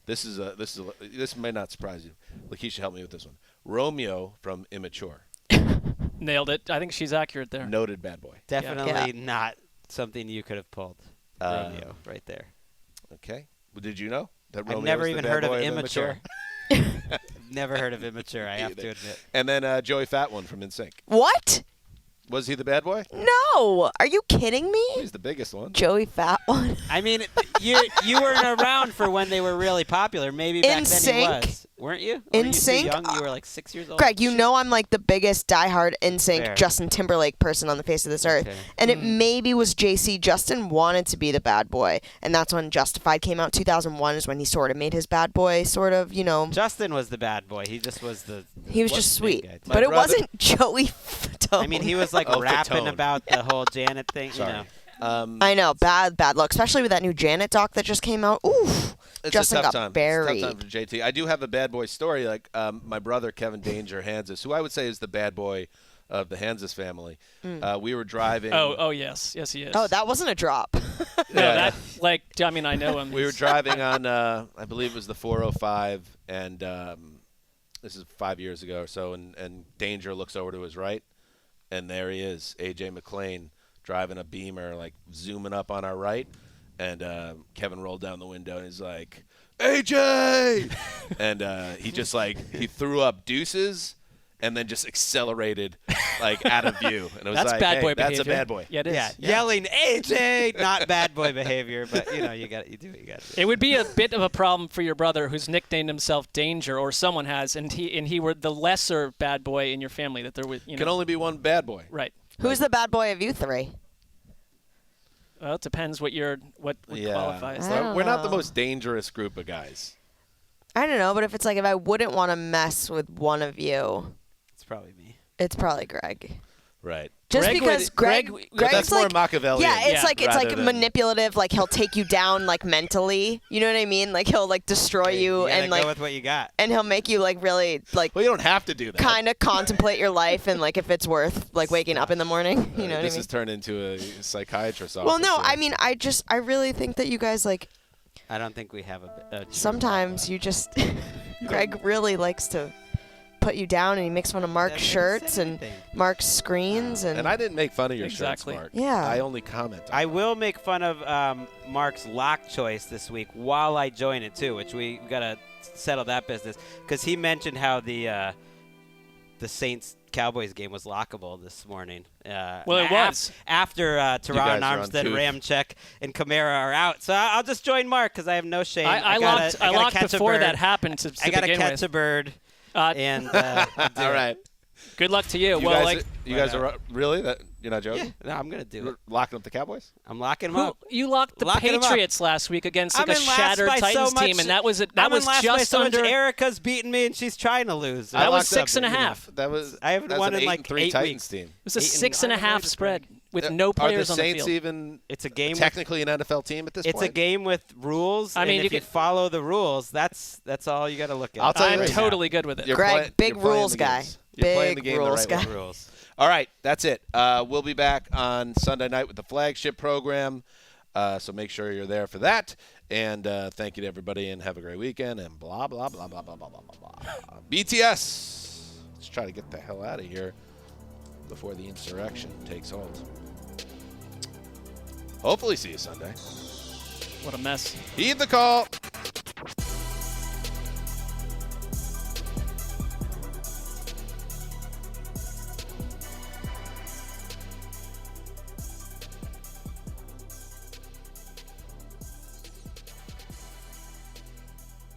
This may not surprise you. Lakeisha, help me with this one. Romeo from Immature. Nailed it. I think she's accurate there. Noted bad boy. Definitely not something you could have pulled. Romeo, right there. Okay. Well, did you know that Romeo I've never was even the bad heard of boy Immature. Never heard of immature, I have to admit. And then Joey Fat One from NSYNC. What? Was he the bad boy? No. Are you kidding me? He's the biggest one. Joey Fat One. I mean, you weren't around for when they were really popular. Maybe back then he was. Weren't you? Or were you too NSYNC? young? You were like 6 years old? Greg, you know I'm like the biggest diehard NSYNC Fair. Justin Timberlake person on the face of this earth. Okay. And it maybe was JC. Justin wanted to be the bad boy. And that's when Justified came out. 2001 is when he sort of made his bad boy sort of, Justin was the bad boy. He just was the. He was what just big sweet. guy, too. But it brother- wasn't Joey Fatone. I mean, he was like Oh, rapping Fatone. about the whole Janet thing. Sorry. I know, bad look, especially with that new Janet doc that just came out. Oof. It's Justin a tough got time. buried. It's a tough time for JT. I do have a bad boy story. Like my brother Kevin Danger Hansis, who I would say is the bad boy of the Hansis family. We were driving. Oh yes, he is. Oh, that wasn't a drop. No, I know him. We were driving on, I believe it was the 405, and this is 5 years ago or so, and Danger looks over to his right, and there he is, A.J. McClain, driving a Beamer, like zooming up on our right, and Kevin rolled down the window, and he's like, A.J.! And he just he threw up deuces, and then just accelerated out of view. And it was That's like, bad hey, boy that's behavior. a bad boy. Yeah, it is. Yeah, yelling AJ, not bad boy behavior, but you do what you got to do. It would be a bit of a problem for your brother, who's nicknamed himself Danger, or someone has, and he were the lesser bad boy in your family. That there would Can only be one bad boy. right. Who's the bad boy of you three? Well, it depends what qualifies. I don't We're not the know. most dangerous group of guys. I don't know, but if it's if I wouldn't want to mess with one of you, It's probably me. it's probably Greg. Right. Just Greg because would- Greg's That's more Machiavellian. Yeah, it's rather than- manipulative. Like he'll take you down mentally. You know what I mean? Like he'll destroy you You gotta and go with what you got. and he'll make you really Well, you don't have to do that. kind of contemplate your life and if it's worth waking up in the morning. You know what I This mean? has turned into a psychiatrist's office. Well, no, here. I mean I really think that you guys I don't think we have a sometimes you just Greg really likes to put you down and he makes fun of Mark's Doesn't shirts say and anything. Mark's screens and I didn't make fun of your Exactly. shirts, Mark. Yeah. I only comment. I will make fun of Mark's lock choice this week while I join it too, which we gotta settle that business because he mentioned how the Saints Cowboys game was lockable this morning. Well, it was. after guys Teron are on Armstead, tooth. Ramczyk, and Kamara are out. So I'll just join Mark because I have no shame. I gotta locked catch a before bird. that happened to I gotta begin catch with. a bird. And All right. Good luck to you. You well, guys, you guys are really that you're not Yeah, joking? no, I'm gonna do it. You're locking up the Cowboys? I'm locking them up. you locked the Locking 'em up. Patriots last week against I'm a in last shattered by so Titans much, team, and that was I'm in last by just so much. under. Erica's beating me, and she's trying to lose. That was locked up, 6.5. That was I haven't that's won an in 8-3 8 Titans weeks. team. It was a 8-5 6.5 spread with no Are players the on the Saints field. even It's a game. technically an NFL team at this It's point? a game with rules. I mean, and if you you could- follow the rules, that's all you got to look at. I'll tell you I'm right now. totally good with it. You're Greg, play- big you're playing rules the guy. games. You're playing the Big game the rules right way. guy. rules. All right, that's it. We'll be back on Sunday night with the flagship program, so make sure you're there for that. And thank you to everybody, and have a great weekend, and blah, blah, blah, blah, blah, blah, blah, blah, blah. BTS. Let's try to get the hell out of here before the insurrection takes hold. Hopefully see you Sunday. What a mess. Heed the call.